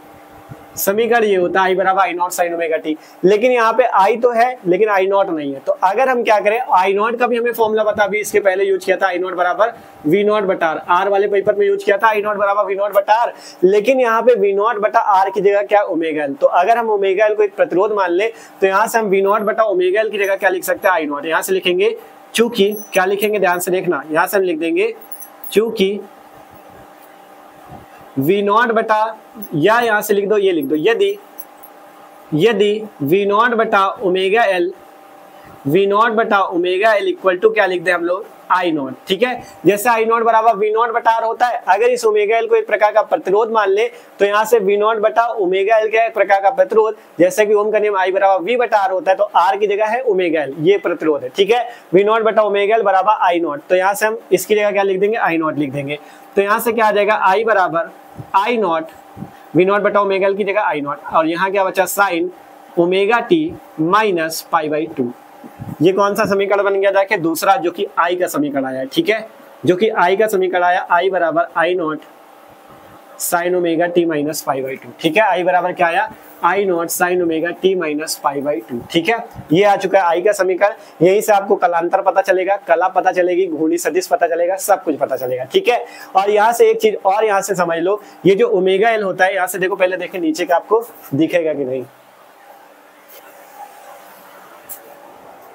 समीकरण ये होता है आई बराबर I nought sine omega T. लेकिन यहाँ पे आई तो है लेकिन आई नॉट नहीं है, तो अगर हम क्या करें, आई नॉट का भी हमें फॉर्मूला पता, अभी इसके पहले यूज किया था आई नॉट बराबर वी नॉट बटा आर वाले पेपर में यूज किया था आई नॉट बराबर वी नॉट बटा आर, लेकिन यहाँ पे वी नॉट बटा आर की जगह क्या ओमेगा एल। तो अगर हम ओमेगा एल को एक प्रतिरोध मान ले, तो यहाँ से हम वी नॉट बटा ओमेगा एल की जगह क्या लिख सकते हैं आई नॉट, यहाँ से लिखेंगे चूंकि, क्या लिखेंगे ध्यान से देखना, यहाँ से हम लिख देंगे चूंकि वी नॉट बटा, या यहाँ से लिख दो ये लिख दो, यदि वी नॉट बटा ओमेगा एल, वी नॉट बटा ओमेगा एल इक्वल टू क्या लिख दे हम लोग आई नॉट। ठीक है, जैसे आई नॉट बराबर वी नॉट बटा आर होता है, अगर इस ओमेगा एल को एक प्रकार का प्रतिरोध मान ले, तो यहाँ से वी नॉट बटा ओमेगा एल क्या है एक प्रकार का प्रतिरोध, जैसे कि ओम का नियम आई बराबर वी बटा आर होता है, तो आर की जगह है ओमेगा एल, ये प्रतिरोध है। ठीक है, वी नॉट बटा ओमेगा एल बराबर आई नॉट, तो यहाँ से हम इसकी जगह क्या लिख देंगे आई नॉट लिख देंगे, तो यहाँ से क्या आ जाएगा आई बराबर आई नॉट वी नॉट बटा ओमेगा एल की जगह आई नॉट, और यहाँ क्या बचा sign omega T minus pi by 2। ये कौन सा समीकरण बन गया जाके दूसरा, जो कि आई का समीकरण आया है। ठीक है, जो कि आई का समीकरण आया आई बराबर I nought sine omega T minus pi by 2। ठीक है, आई बराबर क्या आया I nought sine omega T minus pi by 2। ठीक है, ये आ चुका है आई का समीकरण। यही से आपको कलांतर पता चलेगा, कला पता चलेगी, घूर्णी सदिश पता चलेगा, सब कुछ पता चलेगा। ठीक है, और यहाँ से एक चीज और यहाँ से समझ लो, ये जो ओमेगा एल होता है, यहाँ से देखो पहले देखें नीचे का आपको दिखेगा कि नहीं।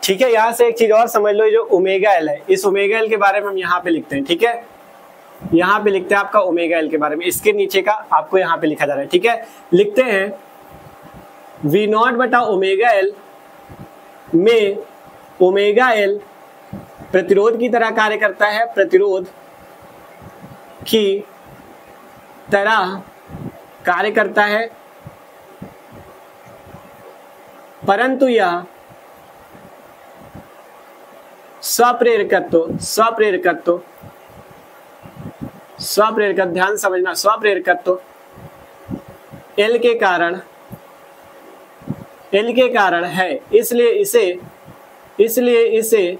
ठीक है, यहाँ से एक चीज और समझ लो, ये जो ओमेगा एल है, इस ओमेगा एल के बारे में हम यहाँ पे लिखते हैं। ठीक है, यहाँ पे लिखते हैं आपका ओमेगा एल के बारे में, इसके नीचे का आपको यहाँ पे लिखा जा रहा है। ठीक है, लिखते हैं वी नॉट बटा ओमेगा एल में ओमेगा एल प्रतिरोध की तरह कार्य करता है, प्रतिरोध की तरह कार्य करता है, परंतु यह स्वप्रेरकत्व ध्यान समझना, स्वप्रेरकत्व एल के कारण है, इसलिए इसे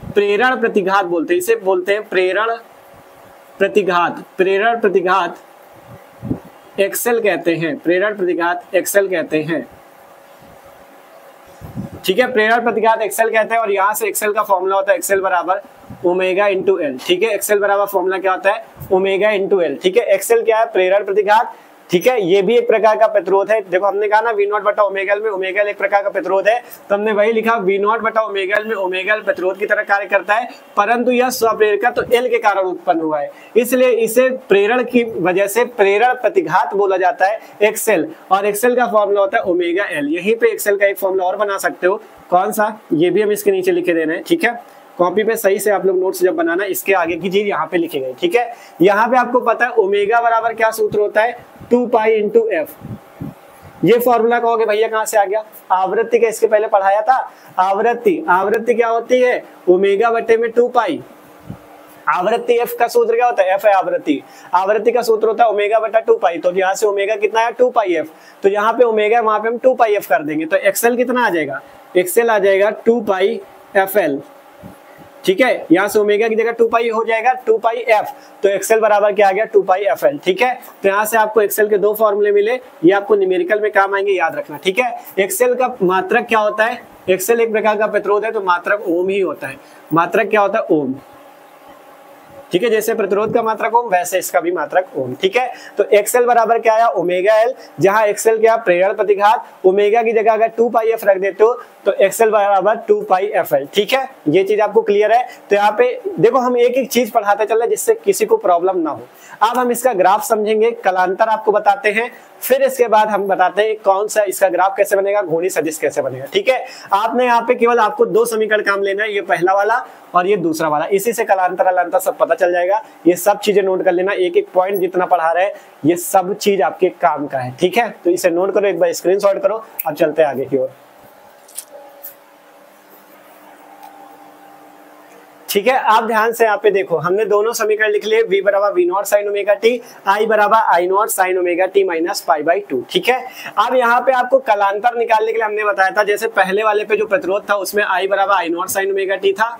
प्रेरण प्रतिघात बोलते हैं, इसे बोलते हैं प्रेरण प्रतिघात एक्सेल कहते हैं, प्रेरण प्रतिघात एक्सेल कहते हैं। ठीक है, प्रेरण प्रतिघात एक्सेल कहते हैं, और यहाँ से एक्सेल का फॉर्मूला होता है एक्सेल बराबर ओमेगा इंटू एल। ठीक है, एक्सेल बराबर फॉर्मूला क्या होता है ओमेगा इंटू एल। ठीक है, एक्सेल क्या है प्रेरण प्रतिघात, ठीक है, ये भी एक प्रकार का प्रतिरोध है। देखो हमने कहा ना वी नॉट बटा ओमेगा एल में ओमेगा एल एक प्रकार का प्रतिरोध है, तो हमने वही लिखा वी नॉट बटा ओमेगा एल में ओमेगा एल प्रतिरोध की तरह कार्य करता है, परंतु यह स्वप्रेरक तो एल के कारण उत्पन्न हुआ है, इसलिए इसे प्रेरण की वजह से प्रेरण प्रतिघात बोला जाता है एक्सएल, और एक्सएल का फॉर्मूला होता है ओमेगा एल। यहीं पे एक्सएल का एक फॉर्मूला और बना सकते हो, कौन सा, ये भी हम इसके नीचे लिखे दे रहे हैं। ठीक है, कॉपी पे सही से आप लोग नोट्स जब बनाना इसके आगे की चीज यहाँ पे लिखे गए। ठीक है, यहाँ पे आपको पता है ओमेगा बराबर क्या सूत्र होता है, 2 पाई इंटू एफ। ये फॉर्मूला कहोगे भैया कहाँ से आ गया, आवृत्ति का इसके पहले पढ़ाया था। आवृत्ति क्या होती है, ओमेगा बटे में 2 पाई। आवृत्ति एफ का सूत्र क्या होता है, एफ है आवृत्ति का सूत्र होता है ओमेगा बटा 2 पाई। तो यहाँ से ओमेगा कितना है 2 पाई एफ, तो यहाँ पे ओमेगा वहां पे हम 2 पाई एफ कर देंगे, तो एक्सएल कितना आ जाएगा, एक्सएल आ जाएगा 2 पाई एफ एल। ठीक है, यहाँ से ओमेगा की जगह 2 पाई हो जाएगा 2 पाई एफ, तो एक्सएल बराबर क्या आ गया 2 पाई एफ एल। ठीक है, तो यहाँ से आपको एक्सएल के 2 फॉर्मूले मिले, ये आपको न्यूमेरिकल में काम आएंगे, याद रखना। ठीक है, एक्सएल का मात्रक क्या होता है, एक्सएल एक प्रकार का प्रतिरोध है तो मात्रक ओम ही होता है। मात्रक क्या होता है, ओम। ठीक है, जैसे प्रतिरोध का मात्रक ओम वैसे इसका भी मात्रक ओम। ठीक है, तो एक्सएल बराबर क्या आया ओमेगा एल, जहां एक्सएल क्या प्रेरण प्रतिघात, ओमेगा की जगह अगर 2 पाई एफ रख देते हो तो एक्सएल बराबर 2 पाई एफ एल। ठीक है, ये चीज आपको क्लियर है। तो यहाँ पे देखो हम एक एक चीज पढ़ाते चल रहे जिससे किसी को प्रॉब्लम ना हो। अब हम इसका ग्राफ समझेंगे, कलांतर आपको बताते हैं, फिर इसके बाद हम बताते हैं कौन सा इसका ग्राफ कैसे बनेगा, घूर्णी सदिश कैसे बनेगा। ठीक है, आपने यहाँ पे केवल आपको 2 समीकरण काम लेना है, ये पहला वाला और ये दूसरा वाला, इसी से कलांतर अलांतर सब पता चल जाएगा। ये सब चीजें नोट कर लेना, एक एक पॉइंट जितना पढ़ा रहे हैं ये सब चीज आपके काम का है। ठीक है, तो इसे नोट करो, एक बार स्क्रीनशॉट करो। अब चलते हैं आगे की ओर। ठीक है, आप ध्यान से यहाँ पे देखो, हमने दोनों समीकरण लिख लिए, v बराबर v not sine omega T, i बराबर i naught sine omega T minus pi by 2। ठीक है, अब यहाँ पे आपको कलांतर निकालने के लिए हमने बताया था, जैसे पहले वाले पे जो प्रतिरोध था उसमें i बराबर i naught sine omega T था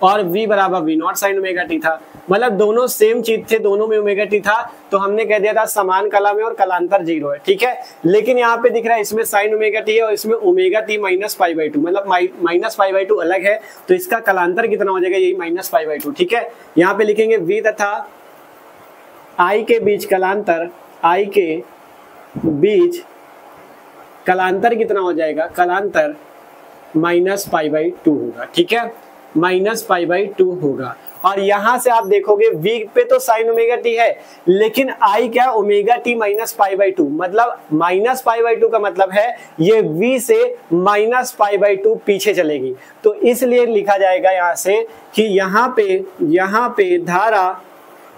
और v बराबर v not sine omega T था, मतलब दोनों सेम चीज थे, दोनों में ओमेगा टी था, तो हमने कह दिया था समान कला में और कलांतर 0 है। ठीक है, लेकिन यहाँ पे दिख रहा है इसमें साइन ओमेगा टी है और इसमें omega T minus pi by 2, मतलब माइनस पाई बाई 2 अलग है, तो इसका कलांतर कितना हो जाएगा, यही माइनस पाई बाई 2। ठीक है, यहाँ पे लिखेंगे v तथा i के बीच कलांतर, i के बीच कलांतर कितना हो जाएगा, कलांतर माइनस पाई बाई 2 होगा। ठीक है, माइनस पाई बाई 2 होगा। और यहां से आप देखोगे v पे तो साइन ओमेगा टी है, लेकिन i क्या omega T minus pi by 2, मतलब माइनस पाई बाई 2 का मतलब है ये v से माइनस पाई बाई 2 पीछे चलेगी, तो इसलिए लिखा जाएगा यहां से कि यहाँ पे धारा,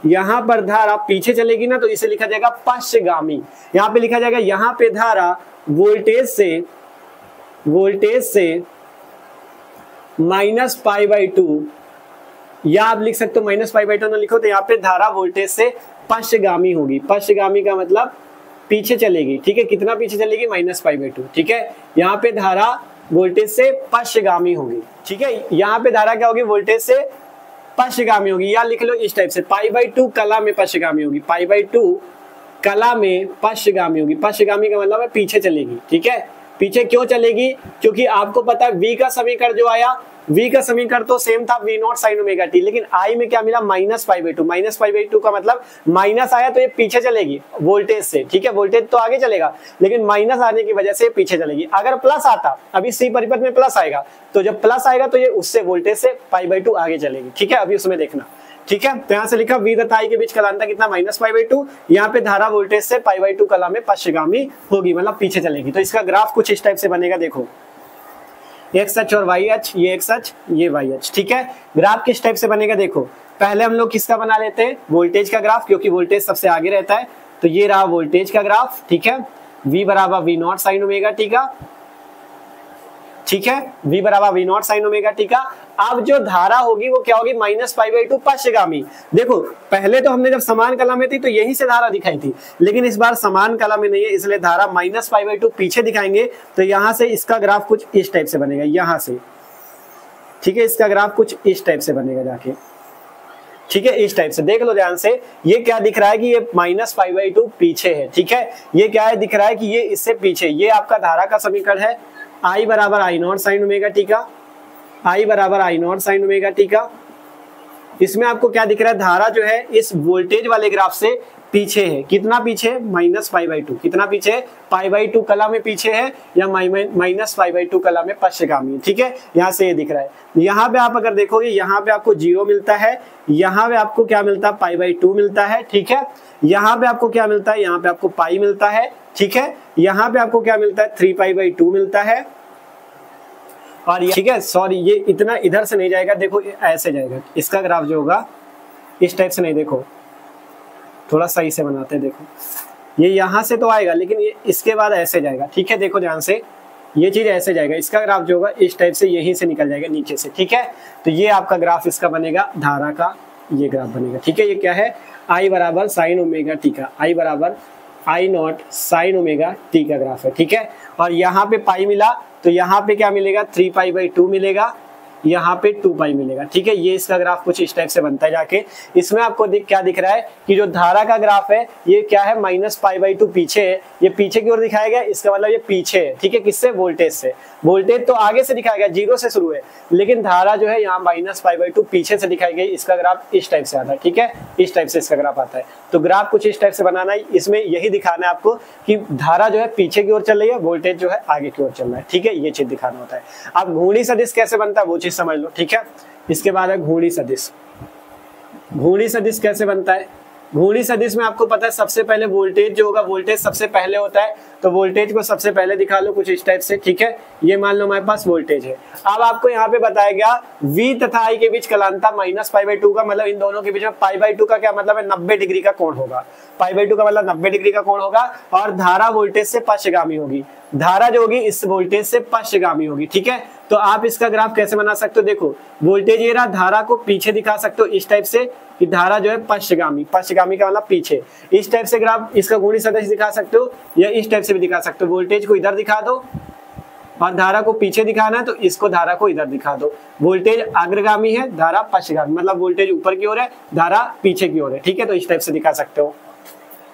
यहाँ पर धारा पीछे चलेगी ना, तो इसे लिखा जाएगा पश्चगामी। यहाँ पे लिखा जाएगा यहाँ पे धारा वोल्टेज से माइनस पाई बाई 2, या आप लिख सकते हो माइनस पाई बाई 2 ना लिखो, तो यहाँ पे धारा वोल्टेज से पश्चगामी होगी। पश्चगामी का मतलब पीछे चलेगी। ठीक है, कितना पीछे चलेगी, माइनस पाई बाई 2। ठीक है, यहाँ पे धारा वोल्टेज से पश्चगामी होगी। ठीक है, यहाँ पे धारा क्या होगी, वोल्टेज से पश्चगामी होगी, या लिख लो इस टाइप से, पाई बाई 2 कला में पश्चगामी होगी, पाई बाई 2 कला में पश्चगामी होगी। पश्चगामी का मतलब है पीछे चलेगी। ठीक है, पीछे क्यों चलेगी, क्योंकि आपको पता है v का समीकरण जो आया, v का समीकरण तो सेम था v not sine omega T, लेकिन i में क्या मिला, minus pi by 2। Minus pi by 2 का मतलब माइनस आया तो ये पीछे चलेगी वोल्टेज से। ठीक है, वोल्टेज तो आगे चलेगा लेकिन माइनस आने की वजह से पीछे चलेगी। अगर प्लस आता, अभी सी परिपथ में प्लस आएगा, तो जब प्लस आएगा तो ये उससे वोल्टेज से पाई बाई 2 आगे चलेगी। ठीक है, अभी उसमें देखना। ठीक है, तो यहाँ से लिखा v तथा i के बीच कलांतर कितना, माइनस पाई बाई 2। यहाँ पे धारा वोल्टेज से पाई बाई 2 कला में पश्चगामी होगी, मतलब पीछे चलेगी। तो इसका ग्राफ कुछ इस टाइप से बनेगा, देखो एक्स अक्ष और वाई अक्ष, ये एक्स अक्ष ये वाई अक्ष। ठीक है, ग्राफ किस टाइप से बनेगा, देखो पहले हम लोग किसका बना लेते हैं, वोल्टेज का ग्राफ, क्योंकि वोल्टेज सबसे आगे रहता है, तो ये रहा वोल्टेज का ग्राफ। ठीक है, v बराबर v not sine omega T का। ठीक है, v बराबर v not sine omega T का। अब जो धारा होगी वो क्या होगी, माइनस पाई बाई 2 पश्चगामी। देखो पहले तो हमने जब समान कला में थी तो यहीं से धारा दिखाई थी, लेकिन इस बार समान कला में नहीं है, इसलिए धारा माइनस पाई बाई 2 पीछे दिखाएंगे, तो यहां से इसका ग्राफ कुछ इस टाइप से बनेगा, यहां से। ठीक है, इसका ग्राफ कुछ इस टाइप से बनेगा जाके। ठीक है, इस टाइप से देख लो ध्यान से, ये क्या दिख रहा है कि ये माइनस पाई बाई 2 पीछे है। ठीक है, ये क्या है, दिख रहा है कि ये इससे पीछे, ये आपका धारा का समीकरण है, i बराबर i naught sine omega T का, i बराबर i naught sine omega T का। इसमें आपको क्या दिख रहा है, धारा जो है इस वोल्टेज वाले ग्राफ से पीछे है। कितना पीछे? -π/2। कितना पीछे? π/2 कला में पीछे है या -π/2 कला में पश्चगामी। ठीक है, यहाँ से ये दिख रहा है। यहाँ पे आप अगर देखोगे, यहाँ पे आपको 0 मिलता है, यहाँ पे आपको क्या मिलता है, π/2 मिलता है। ठीक है, यहाँ पे आपको क्या मिलता है, यहाँ पे आपको पाई मिलता है। ठीक है, यहाँ पे आपको क्या मिलता है, 3π/2 मिलता है। और ठीक है, सॉरी ये इतना इधर से नहीं जाएगा, देखो ऐसे जाएगा इसका ग्राफ जो होगा, इस टाइप से नहीं, देखो थोड़ा सही से बनाते हैं। देखो ये यहाँ से तो आएगा, लेकिन ये इसके बाद ऐसे जाएगा। ठीक है, देखो ध्यान से, ये चीज ऐसे जाएगा, इसका ग्राफ जो होगा इस टाइप से यहीं से निकल जाएगा नीचे से। ठीक है, तो ये आपका ग्राफ इसका बनेगा, धारा का ये ग्राफ बनेगा। ठीक है, ये क्या है, I बराबर साइन ओमेगा टी का, I बराबर I0 साइन ओमेगा टी का ग्राफ है। ठीक है, और यहाँ पे पाई मिला तो यहाँ पे क्या मिलेगा, 3π/2 मिलेगा, यहाँ पे 2π मिलेगा। ठीक है, ये इसका ग्राफ कुछ इस टाइप से बनता है जाके। इसमें आपको क्या दिख रहा है कि जो धारा का ग्राफ है ये क्या है, -π/2 पीछे है, ये पीछे की ओर दिखाया गया, इसका मतलब ये पीछे है। ठीक है, किससे, वोल्टेज से। वोल्टेज तो आगे से दिखाया गया, 0 से शुरू है, लेकिन धारा जो है यहाँ -π/2 पीछे से दिखाई गई, इसका ग्राफ इस टाइप से आता है। ठीक है, इस टाइप से इसका ग्राफ आता है। तो ग्राफ कुछ इस टाइप से बनाना है, इसमें यही दिखाना है आपको कि धारा जो है पीछे की ओर चल रही है, वोल्टेज जो है आगे की ओर चल रहा है। ठीक है, ये चीज दिखाना होता है। अब घूर्णी सदिश कैसे बनता है वो चीज समझ लो। ठीक है, इसके बाद है घूर्णी सदिश। घूर्णी सदिश कैसे बनता है, घूर्णी सदिश में आपको पता है सबसे पहले वोल्टेज जो होगा, वोल्टेज सबसे पहले होता है, तो वोल्टेज को सबसे पहले दिखा लो कुछ इस टाइप से। ठीक है, ये मान लो हमारे पास वोल्टेज है। अब आपको यहाँ पे बताया गया V तथा I के बीच कलांतर -π/2 का मतलब इन दोनों के बीच में π/2 का क्या मतलब है, 90 डिग्री का कोण होगा। π/2 का मतलब 90 डिग्री का कोण होगा, और धारा वोल्टेज से पश्चगामी होगी। धारा जो होगी इस वोल्टेज से पश्चगामी होगी। ठीक है, तो आप इसका ग्राफ कैसे बना सकते हो, देखो वोल्टेज ये रहा, धारा को पीछे दिखा सकते हो इस टाइप से कि धारा जो है पश्चगामी, पश्चगामी का मतलब पीछे। इस टाइप से ग्राफ इसका घूर्णी सदिश दिखा सकते हो, या इस टाइप से भी दिखा सकते हो। वोल्टेज को इधर दिखा दो और धारा को पीछे दिखाना है तो इसको धारा को इधर दिखा दो। वोल्टेज अग्रगामी है, धारा पश्चगामी, मतलब वोल्टेज ऊपर की ओर है, धारा पीछे की ओर है। ठीक है, तो इस टाइप से दिखा सकते हो।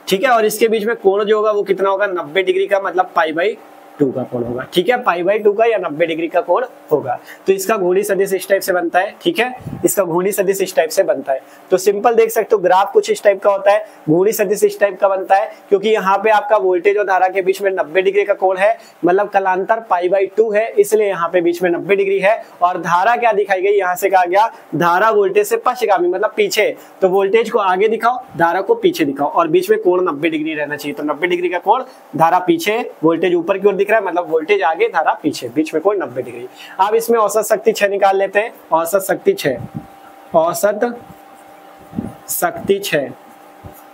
ठीक है, और इसके बीच में कोण जो होगा वो कितना होगा, 90 डिग्री का, मतलब π/2 का कोण होगा। ठीक है, π/2 का या 90 डिग्री का कोण होगा। तो इसका घूर्णी सदिश इस टाइप से बनता है। ठीक है, इसका घूर्णी सदिश इस टाइप से बनता है। तो सिंपल देख सकते हो, ग्राफ कुछ इस टाइप का होता है, घूर्णी सदिश इस टाइप का बनता है, क्योंकि यहाँ पे आपका वोल्टेज और धारा के बीच में 90 डिग्री का कोण है, मतलब कलांतर π/2 है, इसलिए यहाँ पे बीच में 90 डिग्री है। और धारा क्या दिखाई गई, यहाँ से कहा गया धारा वोल्टेज से पश्चगामी मतलब पीछे, तो वोल्टेज को आगे दिखाओ, धारा को पीछे दिखाओ, और बीच में कोण 90 डिग्री रहना चाहिए। तो 90 डिग्री का कोण, धारा पीछे, वोल्टेज ऊपर की ओर दिख रहा है, मतलब वोल्टेज आगे, धारा पीछे, बीच में कोण 90 डिग्री। अब इसमें औसत शक्ति 6 निकाल लेते हैं। औसत शक्ति 6, औसत शक्ति 6,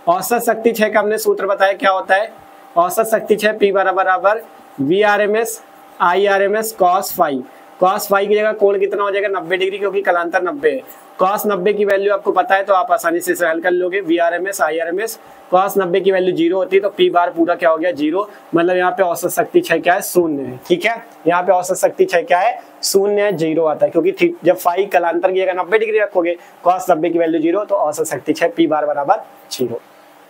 औसत शक्ति 6 का हमने सूत्र बताया क्या होता है। औसत शक्ति 6 P बराबर VRMS IRMS cos phi. cos phi की जगह कोण कितना हो जाएगा, 90 डिग्री, क्योंकि कलांतर 90 है। cos 90 की वैल्यू आपको पता है तो आप आसानी से हल कर लोगे। VRMS IRMS cos 90 की वैल्यू 0 होती है, तो P बार पूरा क्या हो गया, 0। मतलब यहाँ पे औसत शक्ति 6 क्या है, 0 है। ठीक है, यहाँ पे औसत शक्ति 6 क्या है, 0 है, 0 आता है, क्योंकि जब फाई कलांतर की जगह 90 डिग्री रखोगे, cos 90 की वैल्यू 0, तो औसत शक्ति 6 P बार बराबर 0,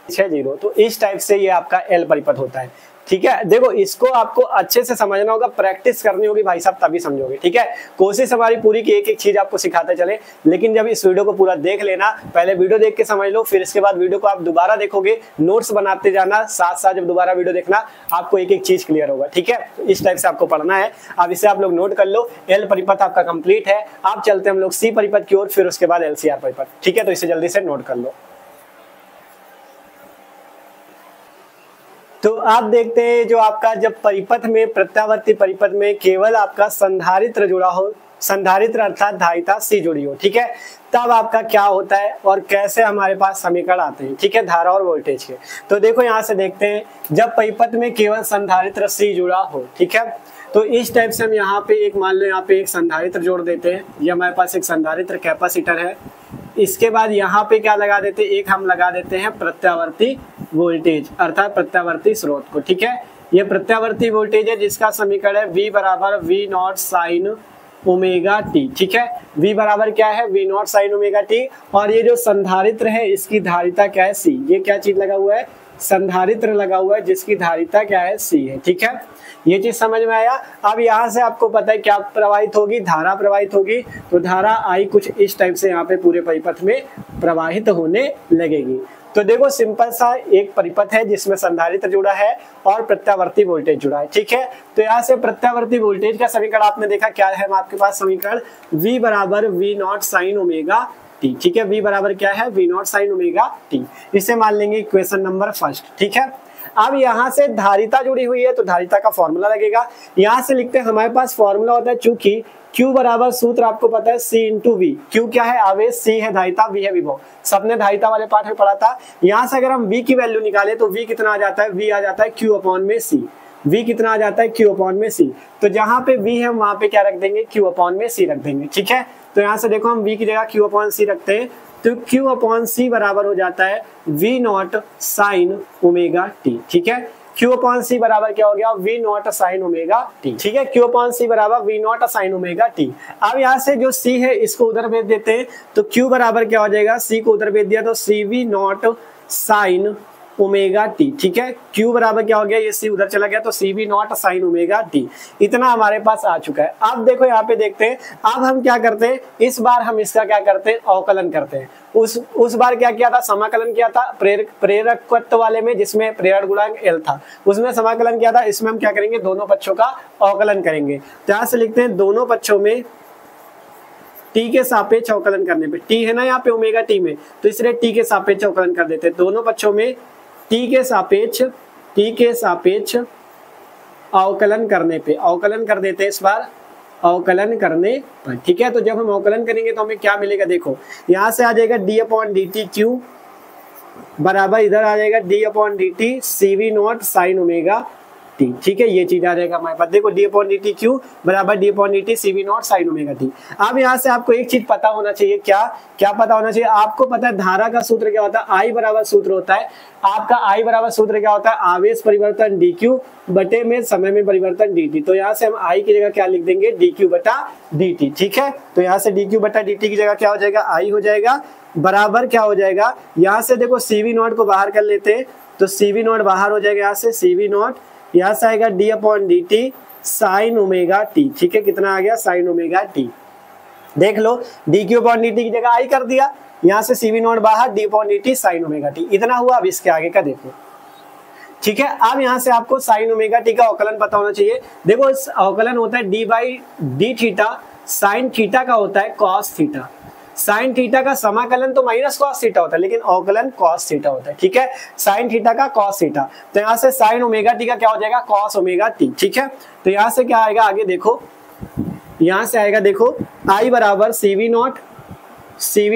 0। तो इस टाइप से ये आपका L परिपथ होता है। ठीक है, देखो इसको आपको अच्छे से समझना होगा, प्रैक्टिस करनी होगी भाई साहब, तभी समझोगे। ठीक है, कोशिश हमारी पूरी की एक एक चीज आपको सिखाते चले, लेकिन जब इस वीडियो को पूरा देख लेना, पहले वीडियो देख के समझ लो, फिर इसके बाद वीडियो को आप दोबारा देखोगे, नोट्स बनाते जाना, साथ साथ जब दोबारा वीडियो देखना आपको एक एक चीज क्लियर होगा। ठीक है, तो इस टाइप से आपको पढ़ना है। अब इसे आप लोग नोट कर लो, L परिपथ आपका कंप्लीट है। आप चलते हैं हम लोग C परिपथ की ओर, फिर उसके बाद LCR परिपथ। ठीक है, तो इसे जल्दी से नोट कर लो। तो आप देखते हैं जो आपका जब परिपथ में, प्रत्यावर्ती परिपथ में केवल आपका संधारित्र जुड़ा हो, संधारित्र अर्थात धारिता C जुड़ी हो, ठीक है, तब आपका क्या होता है और कैसे हमारे पास समीकरण आते हैं। ठीक है, धारा और वोल्टेज के। तो देखो यहाँ से देखते हैं, जब परिपथ में केवल संधारित्र C जुड़ा हो, ठीक है, तो इस टाइप से हम यहाँ पे एक, मान लो यहाँ पे एक संधारित्र जोड़ देते हैं। ये हमारे पास एक संधारित्र कैपेसिटर है। इसके बाद यहाँ पे क्या लगा देते हैं, एक हम लगा देते हैं प्रत्यावर्ती वोल्टेज अर्थात प्रत्यावर्ती स्रोत को। ठीक है, ये प्रत्यावर्ती वोल्टेज है जिसका समीकरण है V बराबर V0 साइन ओमेगा टी। ठीक है, V बराबर क्या है, V0 साइन ओमेगा टी। और ये जो संधारित्र है इसकी धारिता क्या है, C। ये क्या चीज लगा हुआ है, संधारित्र लगा हुआ है जिसकी धारिता क्या है, सी है। ठीक है, ये चीज समझ में आया। अब यहाँ से आपको पता है क्या प्रवाहित होगी, धारा प्रवाहित होगी। तो धारा आई कुछ इस टाइप से यहाँ पे पूरे परिपथ में प्रवाहित होने लगेगी। तो देखो सिंपल सा एक परिपथ है जिसमें संधारित्र जुड़ा है और प्रत्यावर्ती वोल्टेज जुड़ा है। ठीक है, तो यहाँ से प्रत्यावर्ती वोल्टेज का समीकरण आपने देखा क्या है, आपके पास समीकरण V बराबर V not sine omega T. ठीक है, V बराबर क्या है, V not sine omega T. इसे मान लेंगे इक्वेशन नंबर फर्स्ट। ठीक है, अब यहाँ से धारिता जुड़ी हुई है तो धारिता का फॉर्मूला लगेगा। यहाँ से लिखते हैं, हमारे पास फॉर्मूला होता है चूंकि Q बराबर सूत्र आपको पता है C इंटू वी। Q क्या है, आवेश, C है धारिता, V है विभव। सबने धारिता वाले पाठ में पढ़ा था। यहाँ से अगर हम V की वैल्यू निकाले तो V कितना आ जाता है, V आ जाता है Q अपॉन में C। V कितना आ जाता है, Q अपॉन में C। तो जहाँ पे V है वहां पे क्या रख देंगे, Q अपॉन में C रख देंगे। ठीक है, तो यहाँ से देखो हम V की जगह Q अपॉन C रखते हैं तो Q अपॉन C बराबर हो जाता है V not sine omega T. ठीक है, Q अपॉन C बराबर क्या हो गया, V not sine omega T. ठीक है, Q अपॉन C बराबर V not sine omega T. अब यहाँ से जो C है इसको उधर भेज देते हैं तो Q बराबर क्या हो जाएगा, C को उधर भेज दिया तो CV not sine omega T. ठीक है, Q बराबर क्या हो गया, ये C उधर चला गया तो CV not sine omega T. इतना हमारे पास आ चुका है। अब देखो यहाँ पे देखते हैं, अब हम क्या करते हैं, इस बार हम इसका क्या करते हैं, अवकलन करते हैं। उस बार क्या किया था, समाकलन किया था प्रेरकत्व वाले में जिसमें प्रेरण गुणांक L था, उसमें समाकलन किया था। इसमें हम क्या करेंगे, दोनों पक्षों का अवकलन करेंगे। तो यहाँ से लिखते हैं दोनों पक्षों में t के सापेक्ष अवकलन करने पे, t है ना यहाँ पे ओमेगा टी में, तो इसलिए t के सापेक्ष अवकलन कर देते हैं। दोनों पक्षों में t के सापेक्ष अवकलन करने पे अवकलन कर देते हैं इस बार, अवकलन करने पर। ठीक है, तो जब हम अवकलन करेंगे तो हमें क्या मिलेगा, देखो यहाँ से आ जाएगा d upon D T Q बराबर इधर आ जाएगा d upon D T C V naught sine omega T. ठीक है, ये चीज आ जाएगा हमारे पास। देखो d upon D T Q बराबर d upon D T C V naught sine omega T. अब यहाँ से आपको एक चीज पता होना चाहिए, क्या पता होना चाहिए, आपको पता है धारा का सूत्र क्या होता है, I बराबर सूत्र होता है आपका, I बराबर सूत्र क्या होता है, आवेश परिवर्तन dq बटे में समय में परिवर्तन dt। तो यहाँ से हम I की जगह क्या लिख देंगे, dq बटा dt। ठीक है, तो यहाँ से dq बटा dt की जगह क्या हो जाएगा, I हो जाएगा बराबर क्या हो जाएगा, यहाँ से देखो CV नॉट को बाहर कर लेते हैं तो CV नॉट बाहर हो जाएगा, यहाँ से CV नॉट, यहाँ से आएगा d upon D T sign omega T. ठीक है, कितना आ गया, साइन ओमेगा टी। देख लो dq अपॉन dt की जगह I कर दिया, यहाँ से CV नॉट बाहर, d upon dt sign omega T. इतना हुआ। अब इसके आगे का देखो। ठीक है, अब यहाँ से आपको साइन ओमेगा टी का अवकलन पता होना चाहिए। देखो इस अवकलन होता है d by D theta, sine theta का होता है कॉस थीटा। साइन थीटा का समाकलन तो माइनस कॉस थीटा होता है लेकिन अवकलन कॉस थीटा होता है। ठीक है, साइन थीटा का कॉस थीटा, तो यहाँ से साइन ओमेगा टी का क्या हो जाएगा, कॉस ओमेगा टी। ठीक है, तो यहाँ से क्या आएगा आगे देखो, यहाँ से आएगा देखो I बराबर CV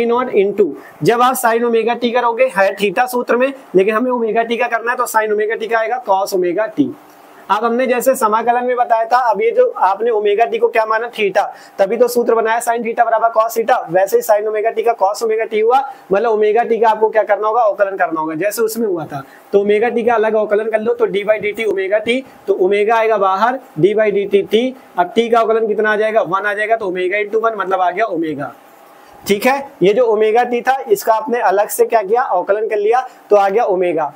नॉट इंटू, जब आप साइन ओमेगा टी करोगे है थीटा सूत्र में, लेकिन हमें ओमेगा टी का करना है तो साइन ओमेगा टी का आएगा कॉस ओमेगा टी। अब हमने जैसे समाकलन में बताया था, अब ये जो आपने ओमेगा टी को क्या माना, थीटा, तभी तो सूत्र बनाया साइन थीटा बराबर कॉस थीटा। वैसे ही साइन ओमेगा टी का कॉस ओमेगा टी हुआ, मतलब ओमेगा टी का आपको क्या करना होगा, अवकलन करना होगा जैसे उसमें हुआ था। तो ओमेगा टी का अलग अवकलन कर लो तो D by D T omega T, तो ओमेगा आएगा बाहर, D by D T T. अब टी का अवकलन कितना आ जाएगा, 1 आ जाएगा, तो ओमेगा इंटू 1 मतलब आ गया ओमेगा। ठीक है, ये जो ओमेगा टी था इसका आपने अलग से क्या किया, अवकलन कर लिया तो आ गया ओमेगा।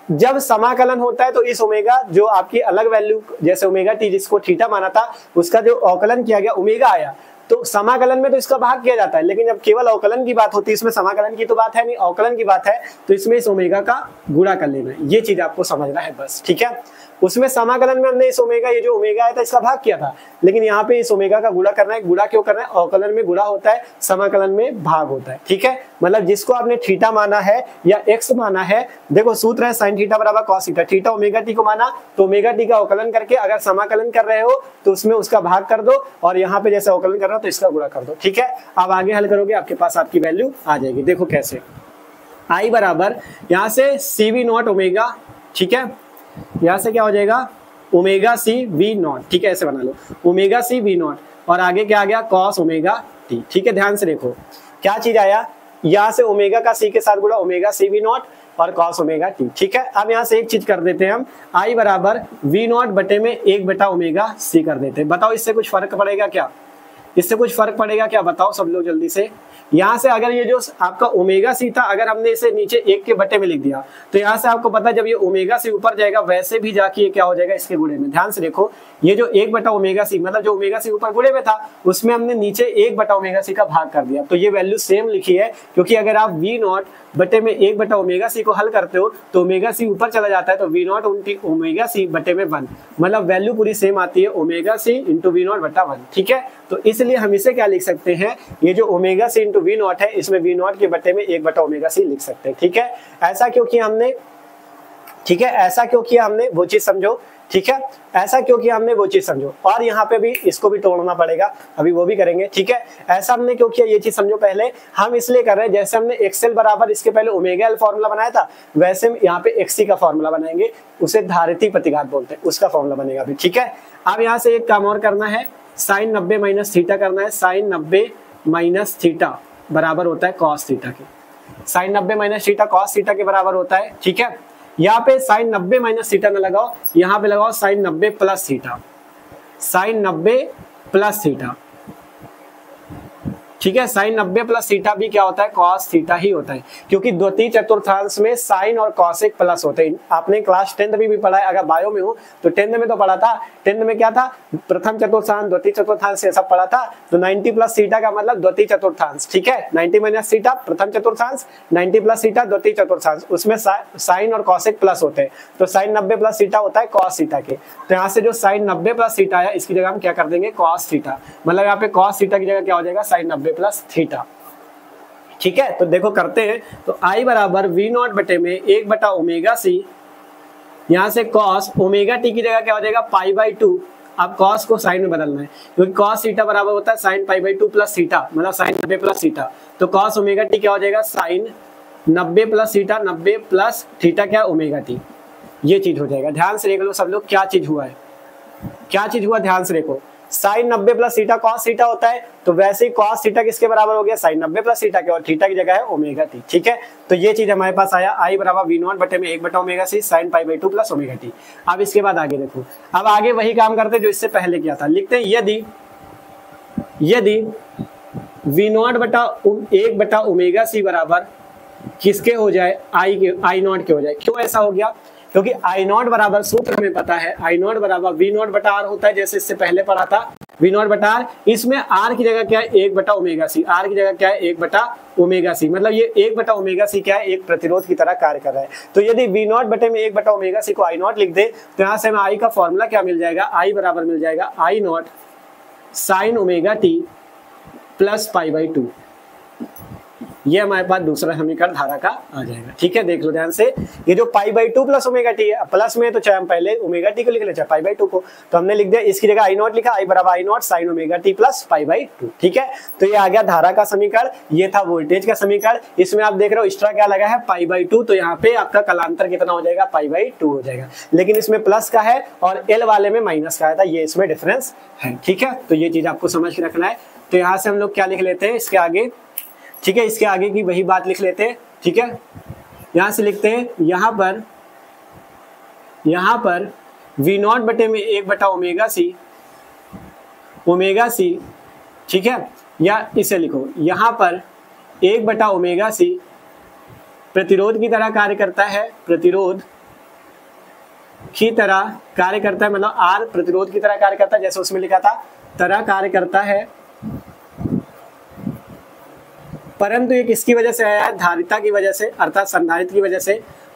जब समाकलन होता है तो इस ओमेगा जो आपकी अलग वैल्यू जैसे ओमेगा टी जिसको थीटा माना था उसका जो अवकलन किया गया ओमेगा आया, तो समाकलन में तो इसका भाग किया जाता है, लेकिन जब केवल अवकलन की बात होती है, इसमें समाकलन की तो बात है नहीं, अवकलन की बात है, तो इसमें इस ओमेगा का गुणा कर लेना है। ये चीज आपको समझना है बस। ठीक है, उसमें समाकलन में हमने इस ओमेगा, ये जो ओमेगा आया था इसका भाग किया था, लेकिन यहाँ पे इस ओमेगा का गुणा करना है। गुणा क्यों करना है, अवकलन में गुणा होता है, समाकलन में भाग होता है। ठीक है, मतलब जिसको आपने थीटा माना है या एक्स माना है, देखो सूत्र है साइन थीटा बराबर cos theta, theta omega T को माना तो ओमेगा टी का अवकलन करके अगर समाकलन कर रहे हो तो उसमें उसका भाग कर दो, और यहाँ पे जैसे अवकलन कर रहे हो तो इसका गुणा कर दो। ठीक है, अब आगे हल करोगे आपके पास आपकी वैल्यू आ जाएगी। देखो कैसे, I बराबर यहाँ से CV नॉट ओमेगा, ठीक है, यहाँ से क्या हो जाएगा ओमेगा सी वी नॉट। ठीक है, ऐसे बना लो ओमेगा सी वी नॉट, और आगे क्या आ गया कॉस ओमेगा टी। ठीक है, ध्यान से देखो क्या चीज आया, यहाँ से ओमेगा का सी के साथ गुणा ओमेगा सी वी नॉट और कॉस ओमेगा टी। ठीक है, अब यहाँ से एक चीज कर देते हैं हम, I बराबर वी नॉट बटे में 1 बटा ओमेगा सी कर देते हैं। बताओ इससे कुछ फर्क पड़ेगा क्या, इससे कुछ फर्क पड़ेगा क्या, बताओ सब लोग जल्दी से। यहाँ से अगर ये जो आपका ओमेगा सी था, अगर हमने इसे नीचे 1 के बटे में लिख दिया तो यहाँ से आपको पता है जब ये ओमेगा सी ऊपर जाएगा वैसे भी जाके ये क्या हो जाएगा, इसके गुणे में। ध्यान से देखो, ये जो 1 बटा ओमेगा सी मतलब जो ओमेगा सी ऊपर गुणे में था उसमें हमने नीचे 1 बटा ओमेगा सी का भाग कर दिया, तो ये वैल्यू सेम लिखी है। क्योंकि अगर आप वी नॉट बटे में 1 बटा ओमेगा सी को हल करते हो तो ओमेगा सी ऊपर चला जाता है, तो वी नॉट ओमेगा सी बटे में 1, मतलब वैल्यू पूरी सेम आती है, omega C into V naught बटा 1। ठीक है, तो इसलिए हम इसे क्या लिख सकते हैं, ये जो omega C into V naught है इसमें वी नॉट के बटे में 1 बटा ओमेगा सी लिख सकते हैं। ठीक है, ऐसा क्यों किया हमने, ठीक है, ऐसा क्यों किया हमने वो चीज समझो। ठीक है, ऐसा क्यों किया हमने वो चीज समझो, और यहाँ पे भी इसको भी तोड़ना पड़ेगा, अभी वो भी करेंगे। ठीक है, ऐसा हमने क्यों किया ये चीज समझो। पहले हम इसलिए कर रहे हैं, जैसे हमने एक्सएल बराबर इसके पहले ओमेगा एल फॉर्मूला बनाया था वैसे हम यहाँ पे एक्सी का फॉर्मूला बनाएंगे, उसे धारिती प्रतिघात बोलते हैं, उसका फॉर्मूला बनेगा अभी। ठीक है, अब यहाँ से एक काम और करना है, साइन 90 माइनस थीटा करना है। साइन 90 माइनस थीटा बराबर होता है कॉस थीटा के, sine 90 minus theta cos theta के बराबर होता है। ठीक है, यहाँ पे साइन 90 माइनस थीटा न लगाओ, यहाँ पे लगाओ sine 90 plus theta, sine 90 plus theta. ठीक है, साइन 90 प्लस थीटा भी क्या होता है, कॉस थीटा ही होता है, क्योंकि द्वितीय चतुर्थांश में साइन और कॉसेक प्लस होते हैं। आपने क्लास 10th में भी पढ़ा है, अगर बायो में हो तो 10th में तो पढ़ा था। 10th में क्या था, प्रथम चतुर्थांश द्वितीय चतुर्थांश ये सब पढ़ा था। तो 90 प्लस थीटा का मतलब द्वितीय चतुर्थांश। ठीक है, 90 माइनस थीटा प्रथम चतुर्थांश, 90 प्लस थीटा द्वितीय चतुर्थांश, उसमें साइन और कॉसेक प्लस होते हैं, तो साइन 90 प्लस थीटा होता है कॉस थीटा के। तो यहाँ से जो साइन 90 प्लस थीटा है इसकी जगह हम क्या कर देंगे, कॉस थीटा, मतलब यहाँ पे कॉस थीटा की जगह क्या हो जाएगा, साइन 90 प्लस थीटा। ठीक है, तो देखो करते हैं, तो आई बराबर वी नॉट बटे में 1 बटा ओमेगा सी, यहाँ से कॉस ओमेगा टी की जगह क्या हो जाएगा, पाई बाई 2। अब कॉस को साइन में बदलना है, क्योंकि कॉस थीटा बराबर होता है sine pi by 2 plus theta, मतलब साइन 90 प्लस थीटा। तो कॉस ओमेगा टी क्या हो जाएगा, sine 90 plus theta, 90 plus theta क्या, ओमेगा टी। ये चीज हो जाएगा। ध्यान से देख लो सब लोग, क्या चीज हुआ है, क्या चीज हुआ, ध्यान से देखो। Sine 90 plus theta cos theta होता है, तो वैसे ही कॉस थीटा किसके बराबर हो गया, साइन 90 प्लस थीटा के, और थीटा की जगह है ओमेगा टी। ठीक है, तो ये चीज हमारे पास आया, आई बराबर वी नॉट बटे में 1 बटा omega C sine pi by 2 plus omega T. अब इसके बाद आगे देखो, अब आगे वही काम करते जो इससे पहले किया था, लिखते हैं यदि वी नॉट बटा 1 बटा ओमेगा सी बराबर किसके हो जाए, आई नॉट के हो जाए। क्यों ऐसा हो गया, क्योंकि आई नॉट बराबर सूत्र हमें पता है, आई नॉट बराबर वी नॉट बटा आर होता है, जैसे इससे पहले पढ़ा था वी नॉट बटा आर। इसमें आर की जगह क्या है, 1 बटा ओमेगा सी, आर की जगह क्या है, 1 बटा ओमेगा सी, मतलब ये 1 बटा ओमेगा सी क्या है, एक प्रतिरोध की तरह कार्य कर रहा है। तो यदि वी नॉट बटे में 1 बटा ओमेगा सी को आई नॉट लिख दे तो यहाँ से हमें आई का फॉर्मूला क्या मिल जाएगा, आई बराबर मिल जाएगा I nought sine omega T plus pi by 2। ये हमारे पास दूसरा समीकरण धारा का आ जाएगा। ठीक है, देख लो ध्यान से, ये जो पाई बाई 2 प्लस ओमेगा टी है, प्लस में तो चाहे हम पहले ओमेगा टी को लिख ले चाहे पाई बाई 2 को, तो हमने लिख दिया इसकी जगह आई नॉट लिखा, आई बराबर I nought sine omega T plus pi by 2। ठीक है, तो ये आ गया धारा का समीकरण, ये था वोल्टेज का समीकरण। इसमें आप देख रहे हो एक्स्ट्रा क्या लगा है, पाई बाई 2, तो यहाँ पे आपका कलांतर कितना हो जाएगा, पाई बाई 2 हो जाएगा, लेकिन इसमें प्लस का है और एल वाले में माइनस का आया था, ये इसमें डिफरेंस है। ठीक है, तो ये चीज आपको समझ के रखना है। तो यहाँ से हम लोग क्या लिख लेते हैं इसके आगे, ठीक है, इसके आगे की वही बात लिख लेते हैं। ठीक है, यहां से लिखते हैं, यहां पर वी नॉट बटे में 1 बटा ओमेगा सी, ठीक है, या इसे लिखो, यहां पर 1 बटा ओमेगा सी प्रतिरोध की तरह कार्य करता है, प्रतिरोध की तरह कार्य करता है, मतलब आर प्रतिरोध की तरह कार्य करता है, जैसे उसमें लिखा था तरह कार्य करता है, परंतु ये किसकी वजह से आया है, धारिता की वजह से, अर्थात संधारित्र की वजह से,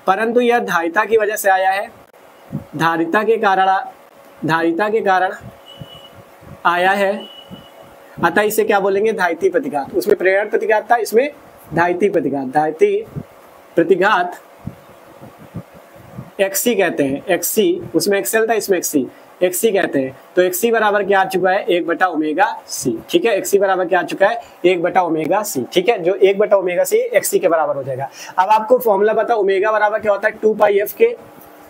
परंतु यह धारिता की वजह से आया है, धारिता के कारण आया है, अतः इसे क्या बोलेंगे, धारिती प्रतिघात। उसमें प्रेरण प्रतिघात था, इसमें धारिती प्रतिघात एक्सी कहते हैं, एक्सी, उसमें एक्सेल था, इसमें एक्सी कहते हैं। तो एक्सी बराबर क्या आ चुका है, 1 बटा ओमेगा सी। ठीक है, एक्सी बराबर क्या आ चुका है, 1 बटा ओमेगा सी। ठीक है, जो 1 बटा ओमेगा सी एक्सी के बराबर हो जाएगा। अब आपको फॉर्मूला पता, ओमेगा बराबर क्या होता है, 2 पाई एफ के,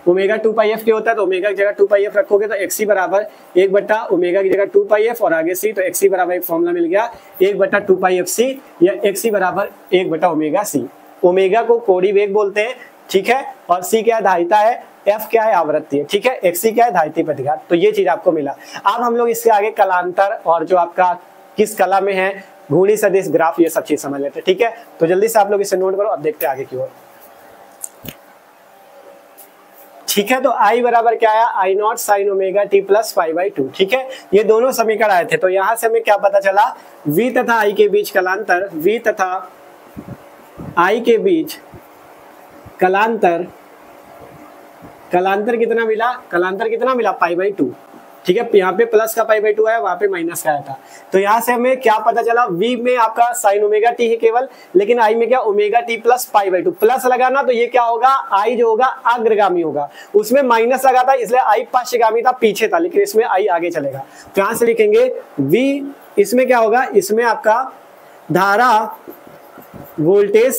ओमेगा 2 पाई एफ के होता है, तो ओमेगा की जगह 2 पाई एफ रखोगे तो एक्सी बराबर 1 बटा ओमेगा की जगह 2 पाई एफ और आगे सी, तो एक्सी बराबर एक फॉर्मूला मिल गया 1 बटा 2 पाई एफ सी, या एक्सी बराबर 1 बटा ओमेगा सी। ओमेगा को कोणीय वेग बोलते हैं, ठीक है, और सी क्या है, धारिता है, एफ क्या है, आवृत्ति है। ठीक है, एक्सी क्या है, धारिती प्रतिघात। तो ये चीज आपको मिला। अब हम लोग इसके आगे कलांतर और जो आपका किस कला में है, घूर्णी सदिश, ग्राफ, ये सब चीज समझ लेते हैं। ठीक है, तो जल्दी से आप लोग इसे नोट करो, अब देखते हैं आगे की ओर। ठीक है, तो I बराबर क्या आया, I nought sine omega T plus pi by 2। ठीक है, ये दोनों समीकरण आए थे, तो यहां से हमें क्या पता चला, V तथा I के बीच कलांतर, V तथा I के बीच कलांतर, कलांतर कितना मिला, कलांतर कितना मिला, पाई बाई 2। ठीक है, यहाँ पे प्लस का पाई बाई 2 आया, वहां पे माइनस का आया था, तो यहाँ से हमें क्या पता चला, V में आपका साइन ओमेगा टी है केवल, लेकिन I में क्या omega T plus pi by 2, plus लगाना तो ये क्या होगा, I जो होगा अग्रगामी होगा, उसमें माइनस लगा था इसलिए I पश्चगामी था, पीछे था, लेकिन इसमें I आगे चलेगा। तो यहाँ से लिखेंगे V, इसमें क्या होगा, इसमें आपका धारा वोल्टेज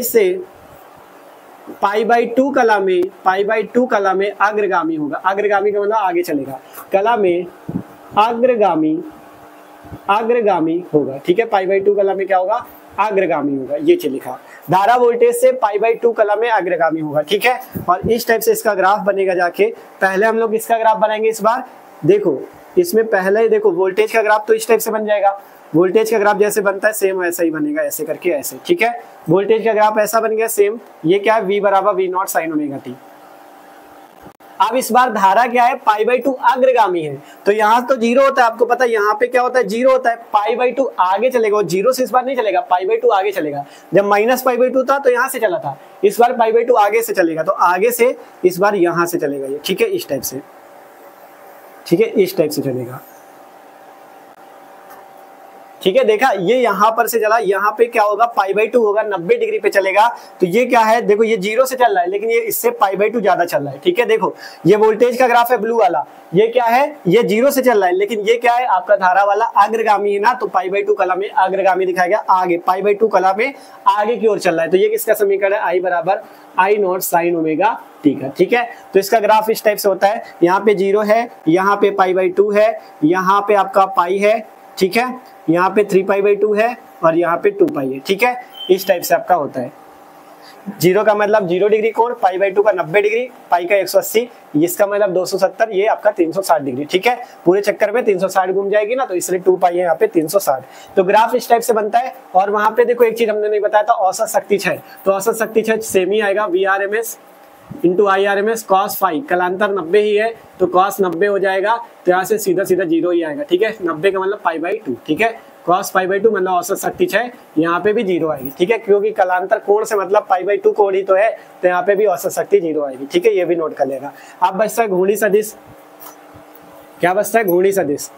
से पाई बाई 2 कला में अग्रगामी होगा, अग्रगामी का मतलब आगे चलेगा, कला में अग्रगामी होगा। ठीक है, पाई बाई 2 कला में क्या होगा, अग्रगामी होगा, ये चीज लिखा, धारा वोल्टेज से पाई बाई 2 कला में अग्रगामी होगा। ठीक है, और इस टाइप से इसका ग्राफ बनेगा जाके, पहले हम लोग इसका ग्राफ बनाएंगे इस बार, देखो इसमें पहले देखो वोल्टेज का ग्राफ तो इस टाइप से बन जाएगा, वोल्टेज का ग्राफ जैसे बनता है सेम वैसा ही बनेगा, ऐसे करके ऐसे। ठीक है, वोल्टेज का ग्राफ ऐसा बन गया सेम, ये क्या है, V बराबर V not sine omega T. अब इस बार धारा क्या है, पाई बाई 2 अग्रगामी है, तो यहाँ तो जीरो होता है, आपको पता है यहाँ पे क्या होता है, जीरो होता है, पाई बाई 2 आगे चलेगा, और जीरो से इस बार नहीं चलेगा, पाई बाई 2 आगे चलेगा। जब माइनस पाई बाई 2 था तो यहाँ से चला था, इस बार पाई बाई 2 आगे से चलेगा, तो आगे से इस बार यहाँ से चलेगा ये। ठीक है, इस टाइप से, ठीक है, इस टाइप से चलेगा। ठीक है, देखा ये यहाँ पर से चला, यहाँ पे क्या होगा, पाई बाई 2 होगा, 90 डिग्री पे चलेगा, तो ये क्या है, देखो ये जीरो से चल रहा है, लेकिन ये इससे पाई बाई 2 ज्यादा चल रहा है। ठीक है, देखो ये वोल्टेज का ग्राफ है ब्लू वाला, ये क्या है, ये जीरो से चल रहा है, लेकिन ये क्या है, आपका धारा वाला अग्रगामी है ना, तो पाई बाई 2 कला में अग्रगामी दिखाया गया, आगे पाई बाई 2 कला में आगे की ओर चल रहा है, तो ये किसका समीकरण है, आई बराबर I nought sine omega T का। ठीक है, तो इसका ग्राफ इस टाइप से होता है, यहाँ पे जीरो है, यहाँ पे पाई बाई 2 है, यहाँ पे आपका पाई है, ठीक है, यहाँ पे 3 पाई बाई 2 है, और यहाँ पे 2 पाई है। ठीक है, इस टाइप से आपका होता है। जीरो का मतलब 0 डिग्री कोण, पाई बाई 2 का 90 डिग्री, पाई का 180, इसका मतलब 270, ये आपका 360 डिग्री। ठीक है, पूरे चक्कर में 360 घूम जाएगी ना, तो इसलिए 2 पाई है यहाँ पे 360। तो ग्राफ इस टाइप से बनता है। और वहां पे देखो एक चीज हमने नहीं बताया था, औसत शक्ति क्षय, तो औसत शक्ति क्षय सेम ही आएगा, VRMS into IRMS cos phi, कलांतर 90 ही है तो cos 90 हो जाएगा, तो यहाँ से सीधा सीधा जीरो ही आएगा। ठीक है, 90 का मतलब पाई बाई 2। ठीक है, cos पाई बाई 2 मतलब औसत शक्ति क्षय, यहाँ पे भी जीरो आएगी। ठीक है, क्योंकि कलांतर कोण से मतलब पाई बाई 2 कोण ही तो है, तो यहाँ पे भी औसत शक्ति जीरो आएगी। ठीक है, ये भी नोट कर लेगा। अब बचता है घूर्णी सदिश, क्या बचता है, घूर्णी सदिश।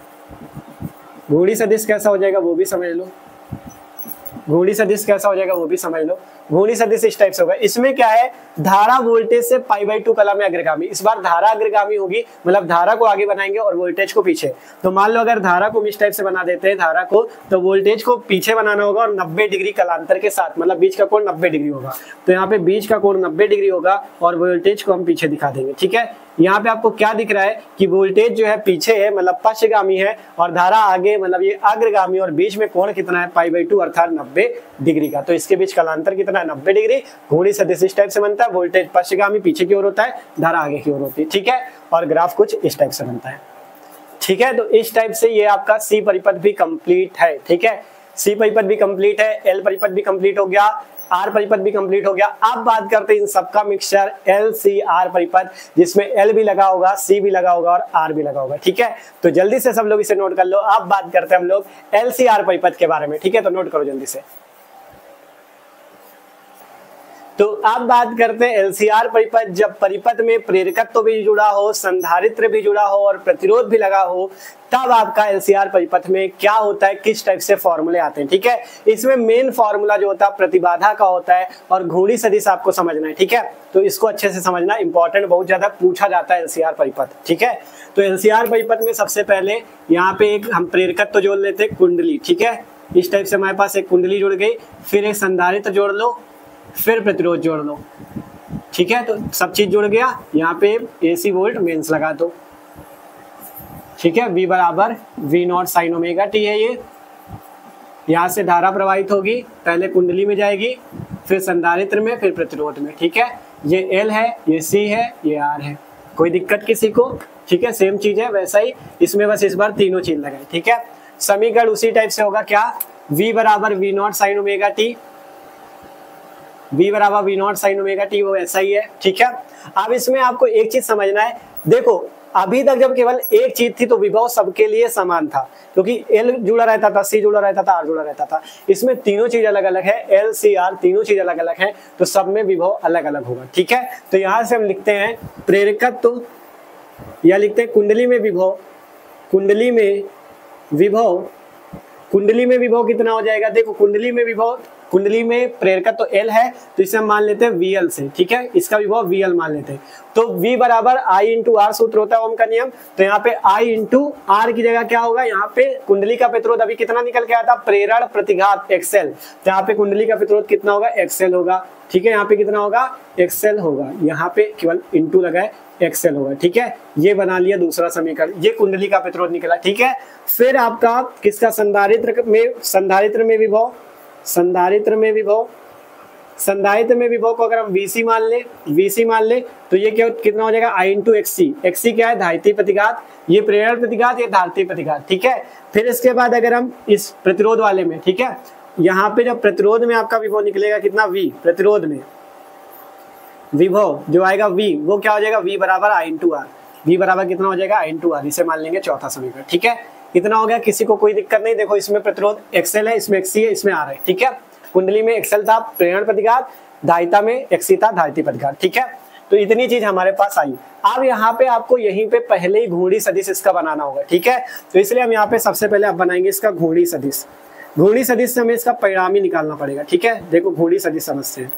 घूर्णी सदिश कैसा हो जाएगा वो भी समझ लो, घूर्णी सदिश कैसा हो जाएगा वो भी समझ लो। घूर्णी सदिश इस टाइप से होगा, इसमें क्या है, धारा वोल्टेज से पाई बाई 2 कला में अग्रगामी, इस बार धारा अग्रगामी होगी, मतलब धारा को आगे बनाएंगे और वोल्टेज को पीछे। तो मान लो अगर धारा को इस टाइप से बना देते हैं धारा को, तो वोल्टेज को पीछे बनाना होगा और 90 डिग्री कलांतर के साथ, मतलब बीच का कोण 90 डिग्री होगा, तो यहाँ पे बीच का कोण 90 डिग्री होगा और वोल्टेज को हम पीछे दिखा देंगे। ठीक है, यहाँ पे आपको क्या दिख रहा है कि वोल्टेज जो है पीछे है, मतलब पश्चगामी है, और धारा आगे मतलब ये अग्रगामी, और बीच में कोण कितना है, पाई बाई 2 अर्थात 90 डिग्री का। तो इसके बीच कलांतर कितना है, 90 डिग्री। घूर्णी सदिश इस टाइप से बनता है, वोल्टेज पश्चगामी पीछे की ओर होता है, धारा आगे की ओर होती है। ठीक है, और ग्राफ कुछ इस टाइप से बनता है। ठीक है, तो इस टाइप से ये आपका सी परिपथ भी कंप्लीट है। ठीक है, सी परिपथ भी कंप्लीट है, एल परिपथ भी कंप्लीट हो गया, आर परिपथ भी कंप्लीट हो गया। अब बात करते हैं इन सबका मिक्सचर एल सी आर परिपथ, जिसमें एल भी लगा होगा, सी भी लगा होगा और आर भी लगा होगा। ठीक है, तो जल्दी से सब लोग इसे नोट कर लो। अब बात करते हैं हम लोग एल सी आर परिपथ के बारे में। ठीक है, तो नोट करो जल्दी से। तो अब बात करते हैं एलसीआर परिपथ। जब परिपथ में प्रेरकत्व भी जुड़ा हो, संधारित्र भी जुड़ा हो और प्रतिरोध भी लगा हो, तब आपका एलसीआर परिपथ में क्या होता है, किस टाइप से फॉर्मूले आते हैं। ठीक है, इसमें मेन फॉर्मूला जो होता है प्रतिबाधा का होता है और घूर्णी सदिश आपको समझना है। ठीक है, तो इसको अच्छे से समझना, इंपॉर्टेंट बहुत ज्यादा पूछा जाता है एलसीआर परिपथ। ठीक है, तो एलसीआर परिपथ में सबसे पहले यहाँ पे एक हम प्रेरकत्व जोड़ लेते हैं, कुंडली। ठीक है, इस टाइप से हमारे पास एक कुंडली जुड़ गई, फिर एक संधारित्र जोड़ लो, फिर प्रतिरोध जोड़ लो। ठीक है, तो सब चीज जुड़ गया। यहाँ पे AC वोल्ट मेंस लगा दो। ठीक है, V बराबर V not sine omega T है। ये यहाँ से धारा प्रवाहित होगी, पहले कुंडली में जाएगी, फिर संधारित्र में, फिर प्रतिरोध में। ठीक है, ये L है, ये C है, ये R है। कोई दिक्कत किसी को? ठीक है, सेम चीज है वैसा ही इसमें, बस इस बार तीनों चीज लगाए। ठीक है, समीकरण उसी टाइप से होगा क्या, v बराबर V naught sine omega T, v बराबर V naught sine omega T, वो ऐसा ही है। ठीक है, अब इसमें आपको एक चीज समझना है, देखो अभी तक जब केवल एक चीज थी तो विभव सबके लिए समान था, क्योंकि L जुड़ा रहता था, C जुड़ा रहता था, R जुड़ा रहता था। इसमें तीनों चीज अलग अलग है, L C R तीनों चीज अलग अलग है, तो सब में विभव अलग अलग होगा। ठीक है, तो यहां से हम लिखते हैं प्रेरकत्व या लिखते हैं कुंडली में विभव, कुंडली में विभव, कुंडली में विभव कितना हो जाएगा, देखो कुंडली में विभव, कुंडली में प्रेरकत्व तो L है तो इसे हम मान लेते हैं VL से। ठीक है, इसका विभव VL मान लेते हैं, तो V बराबर I इंटू आर सूत्र होता है ओम का नियम, तो यहाँ पे I इंटू आर की जगह क्या होगा, यहाँ पे कुंडली का प्रतिरोध अभी कितना निकल के आया था, प्रेरण प्रतिघात XL, तो यहाँ पे कुंडली का प्रतिरोध कितना होगा, XL होगा। ठीक है, यहाँ पे कितना होगा, XL होगा, यहाँ पे केवल इंटू लगाए XL होगा। ठीक है, ये बना लिया दूसरा समीकरण, ये कुंडली का प्रतिरोध निकला। ठीक है, फिर आपका किसका, संधारित्र में विभव, संधारित्र में विभव, संधारित्र में विभव को अगर हम VC मान ले तो ये क्या कितना हो जाएगा, I इंटू XC, XC क्या है, धारितीय प्रतिघात, ये प्रेरण प्रतिघात, ये धारितीय प्रतिघात। ठीक है, फिर इसके बाद अगर हम इस प्रतिरोध वाले में, ठीक है, यहाँ पे जब प्रतिरोध में आपका विभव निकलेगा कितना, V, प्रतिरोध में विभव जो आएगा V, वो क्या हो जाएगा, V बराबर I इंटू आर, V बराबर कितना हो जाएगा, I इंटू आर, इसे मान लेंगे चौथा समीकरण। ठीक है, इतना हो गया, किसी को कोई दिक्कत नहीं। देखो इसमें प्रतिरोध XL है, इसमें XC है, इसमें R है। ठीक है, कुंडली में XL था प्रेरण प्रतिघात, धारिता में XC था धारितीय प्रतिघात। ठीक है, तो इतनी चीज हमारे पास आई। अब यहाँ पे आपको यहीं पे पहले ही घूर्णी सदिश इसका बनाना होगा। ठीक है, तो इसलिए हम यहाँ पे सबसे पहले आप बनाएंगे इसका घूर्णी सदिश, घूर्णी सदिश से हमें इसका परिणामी निकालना पड़ेगा। ठीक है, देखो घूर्णी सदिश समझते हैं,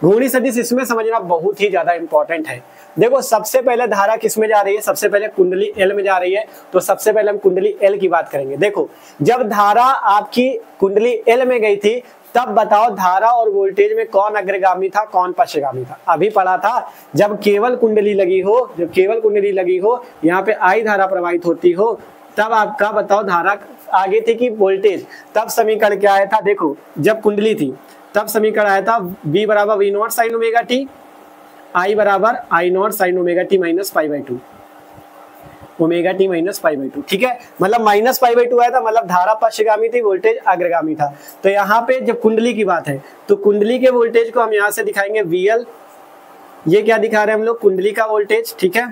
घूर्णी सदिश इसमें समझना बहुत ही ज्यादा इंपॉर्टेंट है। देखो सबसे पहले धारा किस में जा रही है, सबसे पहले कुंडली L में जा रही है, तो सबसे पहले हम कुंडली L की बात करेंगे। देखो जब धारा आपकी कुंडली L में गई थी तब बताओ धारा और वोल्टेज में कौन अग्रगामी था कौन पश्चगामी था, अभी पढ़ा था। जब केवल कुंडली लगी हो, जब केवल कुंडली लगी हो, यहाँ पे I धारा प्रवाहित होती हो, तब आपका बताओ धारा आगे थी कि वोल्टेज, तब समीकरण क्या आया था, देखो जब कुंडली थी तब समीकरण आया था V बराबर V naught sine omega T, I बराबर I naught sine omega T minus pi by two, omega T minus pi by two. ठीक है, मतलब माइनस पाई बाई टू आया था, मतलब धारा पश्चगामी थी, वोल्टेज अग्रगामी था। तो यहाँ पे जब कुंडली की बात है तो कुंडली के वोल्टेज को हम यहाँ से दिखाएंगे VL, ये क्या दिखा रहे हैं हम लोग, कुंडली का वोल्टेज। ठीक है,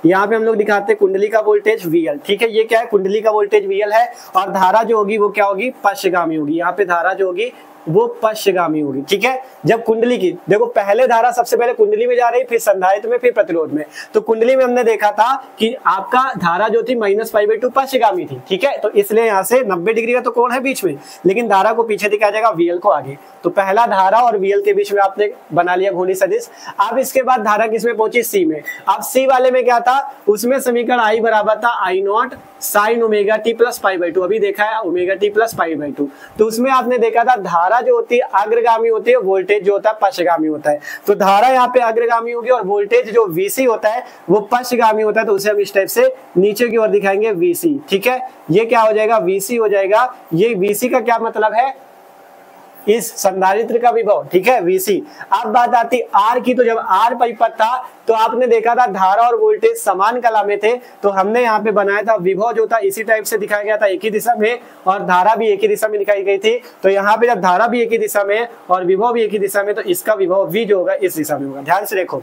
यहाँ पे हम लोग दिखाते हैं कुंडली का वोल्टेज VL। ठीक है, ये क्या है, कुंडली का वोल्टेज VL है, और धारा जो होगी वो क्या होगी, पश्चगामी होगी। यहाँ पे धारा जो होगी वो पश्चगामी होगी। ठीक है, जब कुंडली की देखो पहले धारा सबसे पहले कुंडली में जा रही, फिर संधारित्र में, फिर प्रतिरोध में। तो कुंडली में हमने देखा था कि आपका धारा जो थी माइनस पाई बाई टू पश्चगामी थी। ठीक है, तो इसलिए यहाँ से 90 डिग्री का तो कोण है बीच में, लेकिन धारा को पीछे दिखाया जाएगा, VL को आगे। तो पहला धारा और VL के बीच में आपने बना लिया घूर्णी सदिश। अब इसके बाद धारा किसमें पहुंची, C में। अब C वाले में क्या था, उसमें समीकरण I बराबर था I naught sine omega T plus pi by to, अभी देखा है omega T plus pi by to. तो उसमें आपने देखा था धारा जो होती है अग्रगामी होती है, वोल्टेज जो होता है पश्चगामी होता है। तो धारा यहाँ पे अग्रगामी होगी और वोल्टेज जो VC होता है वो पश्चगामी होता है, तो उसे हम इस टाइप से नीचे की ओर दिखाएंगे VC। ठीक है, ये क्या हो जाएगा, VC हो जाएगा। ये VC का क्या मतलब है, इस संधारित्र का विभव। ठीक है, VC। अब बात आती R की, तो जब R परिपथ था तो आपने देखा था धारा और वोल्टेज समान कला में थे, तो हमने यहाँ पे बनाया था विभव जो था इसी टाइप से दिखाया गया था, एक ही दिशा में, और धारा भी एक ही दिशा में दिखाई गई थी। तो यहाँ पे जब धारा भी एक ही दिशा में और विभव भी एक ही दिशा में, तो इसका विभव V जो होगा इस दिशा में होगा। ध्यान से देखो,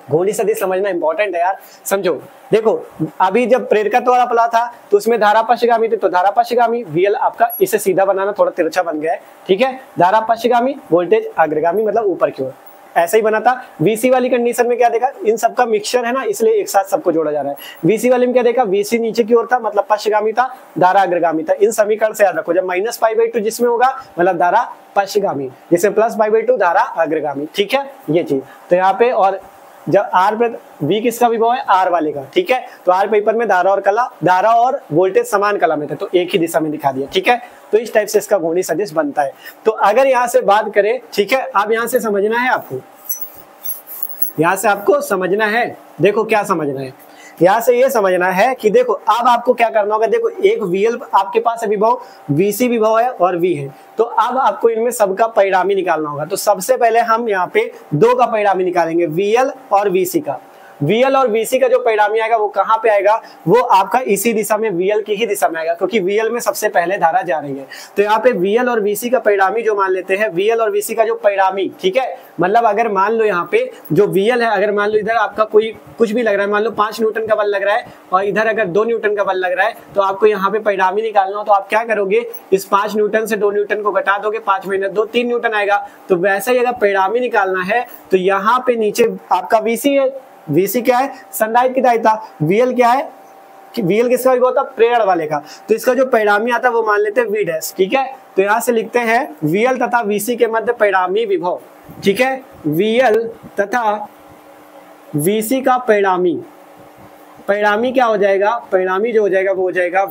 घूर्णी सदिश समझना इंपॉर्टेंट है यार, समझो। देखो अभी जब प्रेरकत्व वाला पला था तो उसमें धारा पश्चगामी थी, तो धारा पश्चगामी VL आपका, इसे सीधा बनाना थोड़ा तिरछा बन गया है। ठीक है, धारा पश्चगामी वोल्टेज अग्रगामी, मतलब ऊपर की ओर, ऐसा ही बना था। VC वाली कंडीशन में क्या देखा, इन सबका मिक्सचर है ना, इसलिए एक साथ सबको जोड़ा जा रहा है। VC वाले में क्या देखा, VC नीचे की ओर था, मतलब पश्चगामी था, धारा अग्रगामी था। इन समीकरण से याद रखो, जब माइनस पाई बाई टू जिसमें होगा मतलब धारा पश्चगामी, जिसमें प्लस पाई बाई टू धारा अग्रगामी। ठीक है, ये चीज तो यहाँ पे, और जब R पर V किसका विभव है, R वाले का। ठीक है, तो R पेपर में धारा और वोल्टेज समान कला में थे, तो एक ही दिशा में दिखा दिया। ठीक है, तो इस टाइप से इसका घूर्णी सदिश बनता है। तो अगर यहाँ से बात करें, ठीक है, अब यहाँ से समझना है आपको, यहाँ से आपको समझना है, देखो क्या समझना है, यहाँ से ये समझना है कि देखो अब आपको क्या करना होगा। देखो एक VL आपके पास है विभव, VC विभव है और V है, तो अब आपको इनमें सबका परिणामी निकालना होगा। तो सबसे पहले हम यहाँ पे दो का परिणामी निकालेंगे, VL और VC का। VL और VC का जो परिणामी आएगा वो कहाँ पे आएगा, वो आपका इसी दिशा में VL की ही दिशा में आएगा, क्योंकि VL में सबसे पहले धारा जा रही है। तो यहाँ पे VL और VC का परिणामी जो मान लेते हैं, VL और VC का जो परिणामी, ठीक है, मतलब अगर मान लो यहाँ पे जो VL है, अगर मान लो इधर आपका कोई कुछ भी लग रहा है, मान लो 5 न्यूटन का बल लग रहा है और इधर अगर 2 न्यूटन का बल लग रहा है, तो आपको यहाँ पे परिणामी निकालना हो तो आप क्या करोगे, इस 5 न्यूटन से 2 न्यूटन को घटा दोगे, 5 में 2 3 न्यूटन आएगा। तो वैसे ही अगर परिणामी निकालना है तो यहाँ पे नीचे आपका VC है, VC क्या है, संधारित्र की दायित्व, VL क्या है, VL किसका होता है, प्रेरण वाले का। तो इसका जो परिणामी आता है वो मान लेते हैं V डैश, ठीक है। तो यहाँ से लिखते हैं VL तथा VC के मध्य परिणामी विभव, ठीक है, VL तथा VC का परिणामी क्या हो जाएगा, परिणामी जो हो जाएगा वो हो जाएगा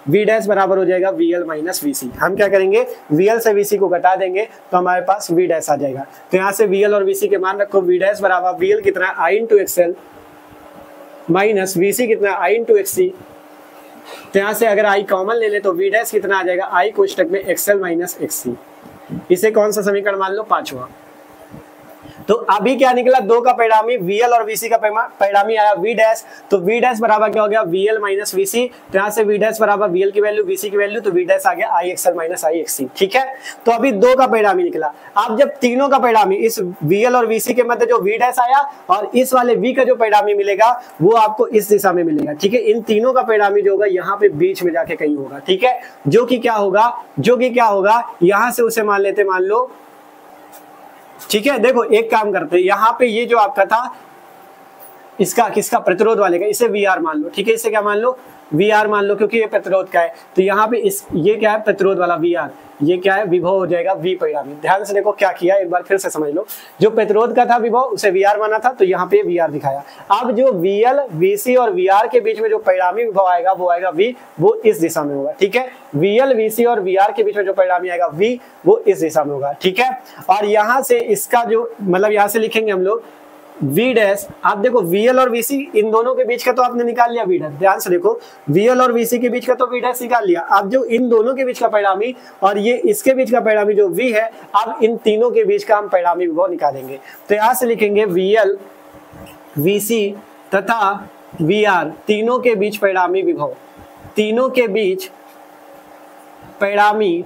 V डैश बराबर हो जाएगा VL माइनस VC। हम क्या करेंगे, VL से VC को घटा देंगे तो हमारे पास V डैश आ जाएगा। तो यहाँ से VL और VC के मान रखो, V डैश बराबर VL कितना है, I into XL minus VC कितना है, I इंटू XC। तो यहाँ से अगर I कॉमन ले ले तो V डैश कितना आ जाएगा, I कोष्टक में XL माइनस XC। इसे कौन सा समीकरण मान लो, 5वां। तो अभी क्या निकला, 2 का परिणामी VL और VC का परिणामी आया V डैश। तो V डैश बराबर क्या हो गया, VL माइनस VC। तो यहाँ से V डैश बराबर VL की वैल्यू VC की वैल्यू, तो V डैश आ गया IXL माइनस IXC, ठीक है। तो अभी 2 का परिणामी निकला। अब जब तीनों का परिणामी, इस VL और VC के मध्य जो V डैश आया और इस वाले V का जो परिणामी मिलेगा वो आपको इस दिशा में मिलेगा, ठीक है। इन तीनों का परिणामी जो होगा यहाँ पे बीच में जाके कहीं होगा, ठीक है, जो कि क्या होगा, यहाँ से उसे मान लेते, मान लो, ठीक है। देखो एक काम करते हैं, यहाँ पे ये जो आपका था इसका किसका, प्रतिरोध वाले का, इसे VR मान लो, ठीक है, इसे क्या मान लो, VR मान लो, क्योंकि ये प्रतिरोध का है। तो यहाँ पे ये क्या है, प्रतिरोध वाला VR, ये क्या है, विभव हो जाएगा V परिणामी। ध्यान से देखो क्या किया, एक बार फिर से समझ लो, जो प्रतिरोध का था विभव उसे VR माना था, तो यहाँ पे VR दिखाया। अब जो VL, VC और VR के बीच में जो परिणामी विभव आएगा वो आएगा V, वो इस दिशा में होगा, ठीक है। VL, VC और VR के बीच में जो परिणामी आएगा V, वो इस दिशा में होगा, ठीक है। और यहाँ से इसका जो मतलब यहाँ से लिखेंगे हम लोग V डैश। आप देखो VL और VC इन दोनों के बीच का तो आपने निकाल लिया V डैश, ध्यान से देखो VL और VC के बीच का तो V डैश निकाल लिया। अब जो इन दोनों के बीच का परिणामी और ये इसके बीच का परिणामी जो V है, अब इन तीनों के बीच का हम परिणामी विभव निकालेंगे। तो यहाँ से लिखेंगे VL, VC तथा VR तीनों के बीच परिणामी विभव, तीनों के बीच परिणामी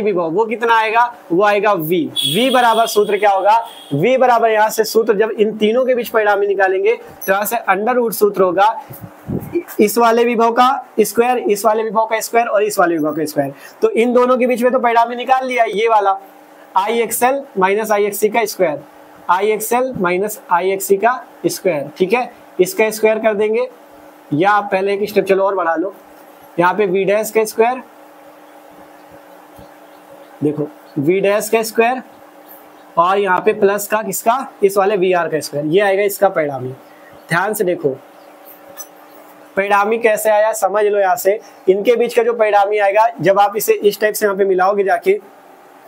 विभव वो कितना आएगा, वो आएगा V बराबर सूत्र क्या होगा, V बराबर यहाँ से सूत्र जब इन तीनों के बीच परिणामी निकालेंगे तो यहाँ से अंडर रूट सूत्र होगा, इस वाले विभव का स्क्वायर, इस वाले विभव का स्क्वायर और इस वाले विभव का स्क्वायर। तो इन दोनों के बीच में तो परिणामी निकाल लिया, ये वाला IXL माइनस IXC का स्क्वायर, IXL माइनस IXC का स्क्वायर, ठीक है। इसका स्क्वायर कर देंगे, या आप पहले एक स्टेप चलो और बढ़ा लो, यहाँ पे V डैश का स्क्वायर, देखो V डैश का स्क्वायर और यहाँ पे प्लस का किसका, इस वाले VR का स्क्वायर, ये आएगा इसका परिणामी। ध्यान से देखो परिणामी कैसे आया, समझ लो। यहाँ से इनके बीच का जो परिणामी आएगा, जब आप इसे इस टाइप से यहाँ पे मिलाओगे जाके,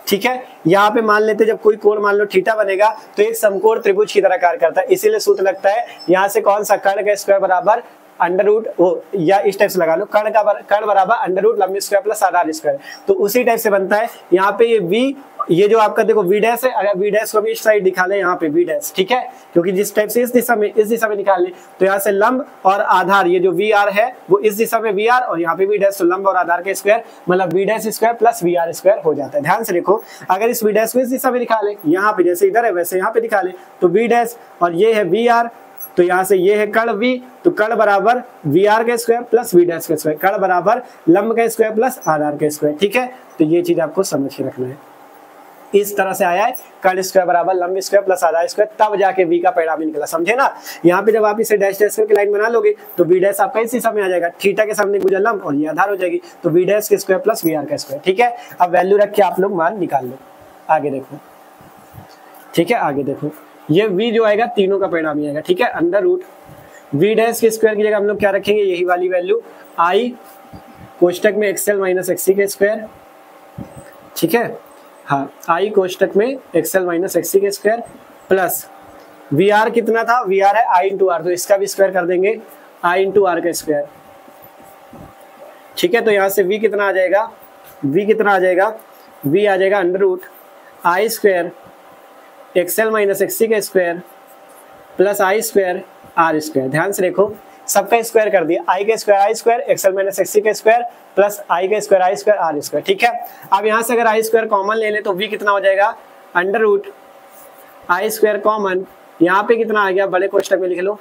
ठीक है, यहाँ पे मान लेते जब कोई कोण मान लो थीटा बनेगा तो एक समकोण त्रिभुज की तरह कार्य करता है, इसीलिए सूत्र लगता है यहाँ से कौन सा, कर्ण का स्क्वायर बराबर अंडर रूट, वो या इस टाइप से लगा लो, कर्ण बराबर अंडर रूट लंबी स्क्वायर प्लस आधार स्क्वायर, तो उसी टाइप से बनता है। यहाँ पे ये V, ये जो आपका देखो V डैश है, अगर V डैश को भी इस साइड दिखा ले, यहाँ पे V डैश, ठीक है, क्योंकि जिस टाइप से इस दिशा में निकाल ले, तो यहाँ से लंब और आधार, ये जो VR है वो इस दिशा में VR और यहाँ पे V डैश, तो लंब और आधार के स्क्वायर मतलब V dash square plus VR square हो जाता है। ध्यान से देखो, अगर इस V डैश को इस दिशा में दिखा ले, यहाँ पे जैसे इधर है वैसे यहाँ पे दिखा ले, तो V डैश और ये है VR, तो यहाँ से ये है कर्ण V, तो कर्ण बराबर VR का स्क्वायर प्लस V डैश का स्क्वायर, कर्ण बराबर लंब का स्क्वायर प्लस आधार का स्क्वायर, ठीक है। तो ये चीज आपको समझ के रखना है, इस तरह से आया है, कर्ण स्क्वायर बराबर लंब स्क्वायर प्लस आधार स्क्वायर, तब जाके V का परिणामी निकला, समझे ना। यहाँ पे जब आप इसे डैश डैश करके लाइन बना लोगे तो V डैश आपका इस दिशा में आ जाएगा, थीटा के सामने गुजर लंब और ये आधार हो जाएगी, तो V डैश का स्क्वायर प्लस VR का स्क्वायर, ठीक है। अब वैल्यू रख के आप लोग मान निकाल लो, आगे देखो, ठीक है। आगे देखो ये V जो आएगा तीनों का परिणामी आएगा, ठीक है, अंडर रूट V डैश के स्क्वायर की जगह हम लोग क्या रखेंगे, यही वाली वैल्यू I कोष्टक में XL माइनस XC का स्क्वायर, ठीक है, हाँ, I कोष्टक में XL माइनस XC का स्क्वायर प्लस VR कितना था, VR है I इंटू R, तो इसका भी स्क्वायर कर देंगे I इंटू R का स्क्वायर, ठीक है। तो यहाँ से V कितना आ जाएगा, V आ जाएगा under root I square XL minus XC का square plus I square R square. ध्यान से देखो, सबका स्क्वायर कर दिया, आई का square I square, XL minus XC का स्क्वायर प्लस आई का square I square R square. ठीक है, अब यहाँ से अगर आई स्क्वायर कॉमन ले ले तो वी कितना हो जाएगा, under root I square common, यहाँ पे कितना आ गया, बड़े कोष्टक में लिख लो,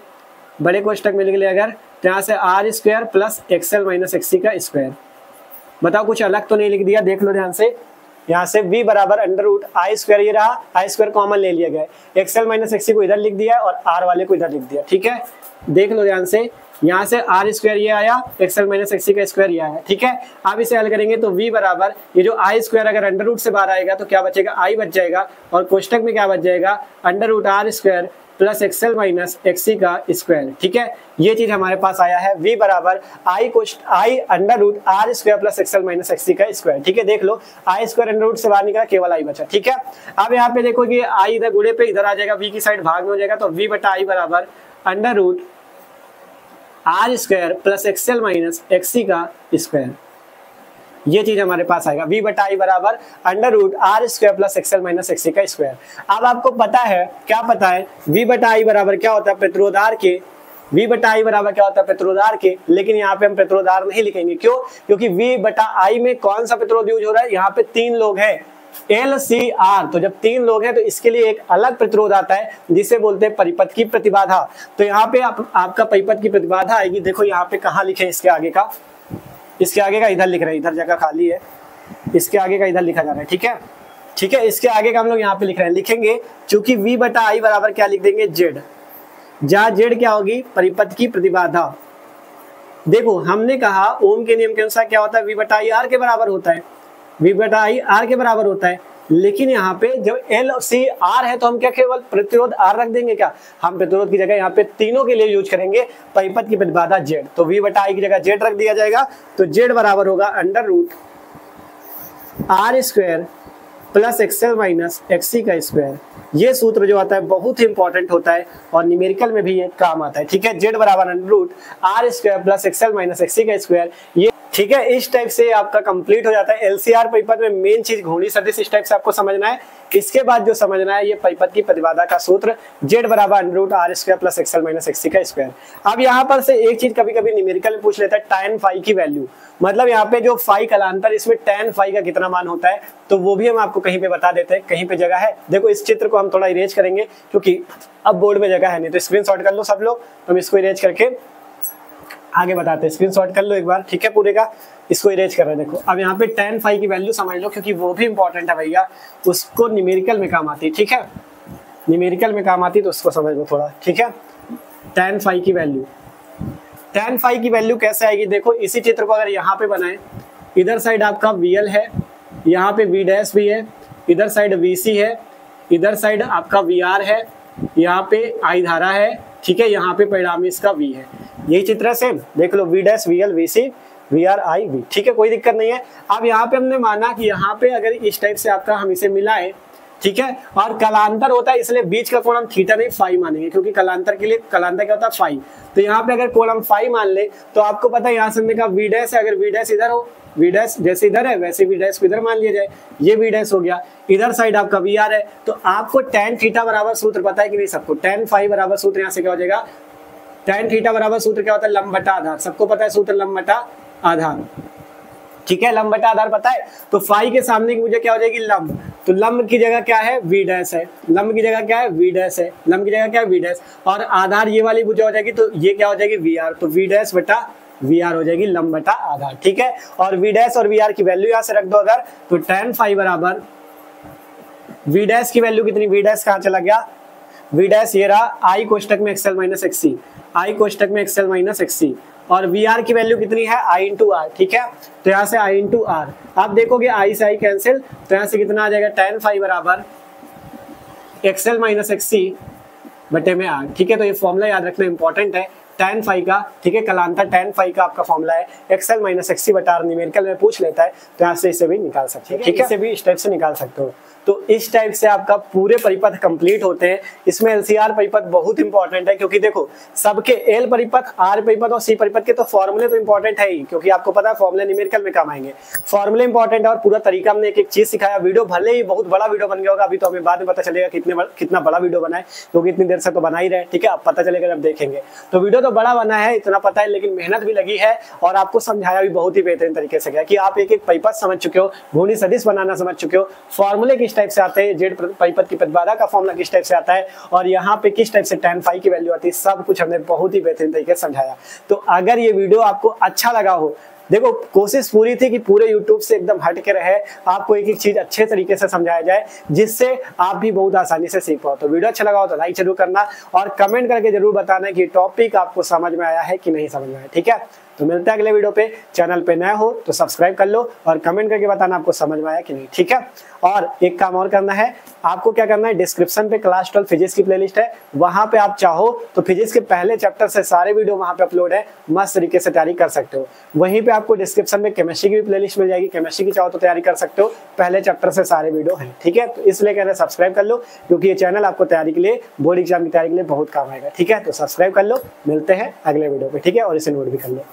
बड़े कोष्टक में लिख लिया अगर, तो यहाँ से R square plus XL minus XC का स्क्वायर। बताओ कुछ अलग तो नहीं लिख दिया, देख लो ध्यान से, यहाँ से v बराबर अंडर रूट आई स्क्वायर, ये रहा आई स्क्वायर कॉमन ले लिया गया, एक्सएल माइनस एक्सी को इधर लिख दिया और आर वाले को इधर लिख दिया। ठीक है, देख लो ध्यान से, यहाँ से आर स्क्वायर ये आया, एक्सएल माइनस एक्सी का स्क्वायर ये आया। ठीक है, अब इसे हल करेंगे तो v बराबर ये जो आई स्क्वायर अगर अंडर रूट से बाहर आएगा तो क्या बचेगा, आई बच जाएगा, और कोष्टक में क्या बच जाएगा, under root R square plus XL minus XC का स्क्वायर। ठीक है, ये चीज हमारे पास आया है, v बराबर I under root R square plus XL minus XC का स्क्वायर। ठीक है, देख लो आई स्क्वायर अंडर रूट से बाहर निकला, केवल आई बचा। ठीक है, अब यहाँ पे देखो कि आई इधर गुणे पे इधर आ जाएगा, v की साइड भाग में हो जाएगा, तो v बटा आई बराबर under root R square plus XL minus XC का स्क्वायर। ये चीज हमारे पास आएगा, v बटा आई बराबर under root R square plus XL minus XC का स्क्वायर। अब आपको पता है, क्या पता है, v बटा आई बराबर क्या होता है, प्रतिरोधार के, v बटा आई बराबर क्या होता है, प्रतिरोधार के, लेकिन यहाँ पे हम प्रतिरोधार नहीं लिखेंगे, क्यों, क्योंकि v बटा आई में कौन सा प्रतिरोध यूज हो रहा है, यहाँ पे 3 लोग हैं, LCR, तो जब 3 लोग हैं तो इसके लिए एक अलग प्रतिरोध आता है जिसे बोलते हैं परिपथ की प्रतिबाधा। तो यहाँ पे आपका परिपथ की प्रतिबाधा आएगी, देखो यहाँ पे कहाँ लिखे इसके आगे का, इसके आगे का इधर लिख रहे हैं, इधर जगह खाली है, इसके आगे का इधर लिखा जा रहा है। ठीक है, ठीक है, इसके आगे का हम लोग यहाँ पे लिख रहे हैं, लिखेंगे चूंकि v बटा आई बराबर क्या लिख देंगे, z, जहाँ z क्या होगी, परिपथ की प्रतिबाधा। देखो हमने कहा ओम के नियम के अनुसार क्या होता है, v बटा आई आर के बराबर होता है, v बटा आई आर के बराबर होता है, लेकिन यहाँ पे जब LCR है तो हम क्या केवल प्रतिरोध R रख देंगे, क्या हम प्रतिरोध की जगह यहाँ पे तीनों के लिए यूज करेंगे परिपथ की प्रतिबाधा Z, तो v बटा आई की जगह Z रख दिया जाएगा, तो Z बराबर होगा under root R square plus XL minus XC का स्क्वायर। ये सूत्र जो आता है बहुत ही इंपॉर्टेंट होता है और न्यूमेरिकल में भी ये काम आता है। ठीक है, Z बराबर under root R square plus XL minus XC का स्क्वायर। ये ठीक है, इस टाइप से आपका कंप्लीट हो जाता है। LCR परिपथ में मेन चीज घूर्णी सदिश इस टाइप से आपको समझना है। इसके बाद जो समझना है ये परिपथ की प्रतिबाधा का सूत्र, Z बराबर under root R square plus XL minus XC का स्क्वायर। अब यहाँ पर से एक चीज कभी कभी न्यूमेरिकल में पूछ लेता है, tan फाई की वैल्यू, मतलब यहाँ पे जो फाई कलांतर, इसमें tan फाई का कितना मान होता है, तो वो भी हम आपको कहीं पे बता देते हैं, कहीं पे जगह है। देखो इस चित्र को हम थोड़ा इरेज करेंगे क्योंकि अब बोर्ड में जगह है नहीं, तो स्क्रीनशॉट कर लो सब लोग, हम इसको इरेज करके आगे बताते हैं। स्क्रीनशॉट कर लो एक बार, ठीक है, पूरे का इसको इरेज कर रहे हैं। देखो अब यहाँ पे tan फाई की वैल्यू समझ लो क्योंकि वो भी इंपॉर्टेंट है भैया, उसको न्यूमेरिकल में काम आती है। ठीक है, न्यूमेरिकल में काम आती है तो उसको समझ लो थोड़ा। ठीक है, tan फाई की वैल्यू, tan फाई की वैल्यू कैसे आएगी, देखो इसी चित्र को अगर यहाँ पे बनाए, इधर साइड आपका VL है, यहाँ पे V डैश भी है, इधर साइड VC है, इधर साइड आपका VR है, यहाँ पे I धारा है, ठीक है, यहाँ पे परिणामी इसका V है। यही चित्र है सेम, देख लो V dash VL VC VR I V, ठीक है, कोई दिक्कत नहीं है। अब यहाँ पे हमने माना कि यहाँ पे अगर इस टाइप से आपका हम इसे मिलाए, ठीक है, और कलांतर होता है इसलिए बीच का कोण हम थीटा नहीं फाई मानेंगे, क्योंकि कलांतर के लिए कलांतर क्या होता है फाई। तो यहाँ पे अगर कोण हम फाई मान ले तो आपको पता है यहाँ से हमने कहा V डैश है, अगर V डैश इधर हो, V डैश जैसे इधर है वैसे V डैश को इधर मान लिया जाए, ये V डैश हो गया, इधर साइड आपका VR है, तो आपको tan थीटा बराबर सूत्र पता है कि नहीं सबको, tan फाई बराबर सूत्र यहाँ से क्या हो जाएगा, tan थीटा बराबर सूत्र क्या होता है, लंब बटा आधार, सबको पता है सूत्र लंब बटा आधार। ठीक है, लंब बटा आधार पता है, तो फाई के सामने की मुझे क्या हो जाएगी, लंब, तो लंब की जगह क्या है, V डैश है, लंब की जगह क्या है, V डैश है, लंब की जगह क्या है, V डैश, और आधार ये वाली भुजा हो जाएगी तो ये क्या हो जाएगी, VR, तो V डैश बटा VR हो जाएगी लंब बटा आधार। ठीक है, और V डैश और VR की वैल्यू यहाँ से रख दो अगर, तो tan फाई बराबर V डैश की वैल्यू कितनी, V डैश कहाँ चला गया, V डैश ये रहा, I कोष्टक में XL माइनस XC, I कोष्टक में XL माइनस XC, और VR की वैल्यू कितनी है, I इंटू R। ठीक है, तो यहाँ से I इंटू R, आप देखोगे I से I कैंसिल, तो यहाँ से कितना आ जाएगा, tan फाई बराबर XL माइनस XC बटे में R। ठीक है, तो ये फॉर्मूला याद रखना इंपॉर्टेंट है, tan फाई का, ठीक है, कलांतर tan फाई का आपका फॉर्मूला है एक्सएल माइनस एक्ससी बटा आर, न्यूमेरिकल में पूछ लेता है तो यहाँ से इसे भी निकाल सकते हो, ठीक है, इसे भी इस टाइप से निकाल सकते हो। तो इस टाइप से आपका पूरे परिपथ कंप्लीट होते हैं। इसमें एलसीआर परिपथ बहुत इंपॉर्टेंट है, क्योंकि देखो सबके एल परिपथ, आर परिपथ और सी परिपथ के तो फॉर्मूले तो इंपॉर्टेंट है ही, क्योंकि आपको पता है फॉर्मूले न्यूमेरिकल में काम आएंगे। फॉर्मूले इंपॉर्टेंट है और पूरा तरीका हमने एक एक चीज सिखाया। वीडियो भले ही बहुत बड़ा वीडियो बन गया होगा, अभी तो हमें बाद में पता चलेगा कितना बड़ा वीडियो बना है, क्योंकि इतनी देर से तो बना ही रहे, ठीक है, अब पता चलेगा जब देखेंगे। तो वीडियो तो बड़ा बना है, इतना पता है, लेकिन मेहनत भी लगी है और आपको समझाया भी बहुत ही बेहतरीन तरीके से गया कि आप एक एक परिपथ समझ चुके हो, घूर्णी सदिश बनाना समझ चुके हो, फॉर्मूले किस टाइप से आते हैं, जेड परिपथ की प्रतिबाधा का फॉर्मूला किस टाइप से आता है और यहाँ पे किस टाइप से tan फाई की वैल्यू आती है, सब कुछ हमने बहुत ही बेहतरीन तरीके से समझाया। तो अगर ये वीडियो आपको अच्छा लगा हो, देखो कोशिश पूरी थी कि पूरे YouTube से एकदम हट के रहे, आपको एक एक चीज अच्छे तरीके से समझाया जाए, जिससे आप भी बहुत आसानी से सीख पाओ। तो वीडियो अच्छा लगा हो तो लाइक जरूर करना और कमेंट करके जरूर बताना कि टॉपिक आपको समझ में आया है कि नहीं समझ में आया, ठीक है। तो मिलते हैं अगले वीडियो पे। चैनल पे नए हो तो सब्सक्राइब कर लो और कमेंट करके बताना आपको समझ में आया कि नहीं, ठीक है। और एक काम और करना है, आपको क्या करना है, डिस्क्रिप्शन पे क्लास 12 फिजिक्स की प्लेलिस्ट है, वहां पे आप चाहो तो फिजिक्स के पहले चैप्टर से सारे वीडियो वहां पे अपलोड है, मस्त तरीके से तैयारी कर सकते हो। वहीं पे आपको डिस्क्रिप्शन में केमिस्ट्री की भी प्लेलिस्ट मिल जाएगी, केमिस्ट्री की चाहो तो तैयारी कर सकते हो, पहले चैप्टर से सारे वीडियो हैं, ठीक है। तो इसलिए कह रहे हैं सब्सक्राइब कर लो, क्योंकि ये चैनल आपको तैयारी के लिए, बोर्ड एग्जाम की तैयारी के लिए बहुत काम आएगा, ठीक है। तो सब्सक्राइब कर लो, मिलते हैं अगले वीडियो पे, ठीक है, और इसे नोट भी कर लो।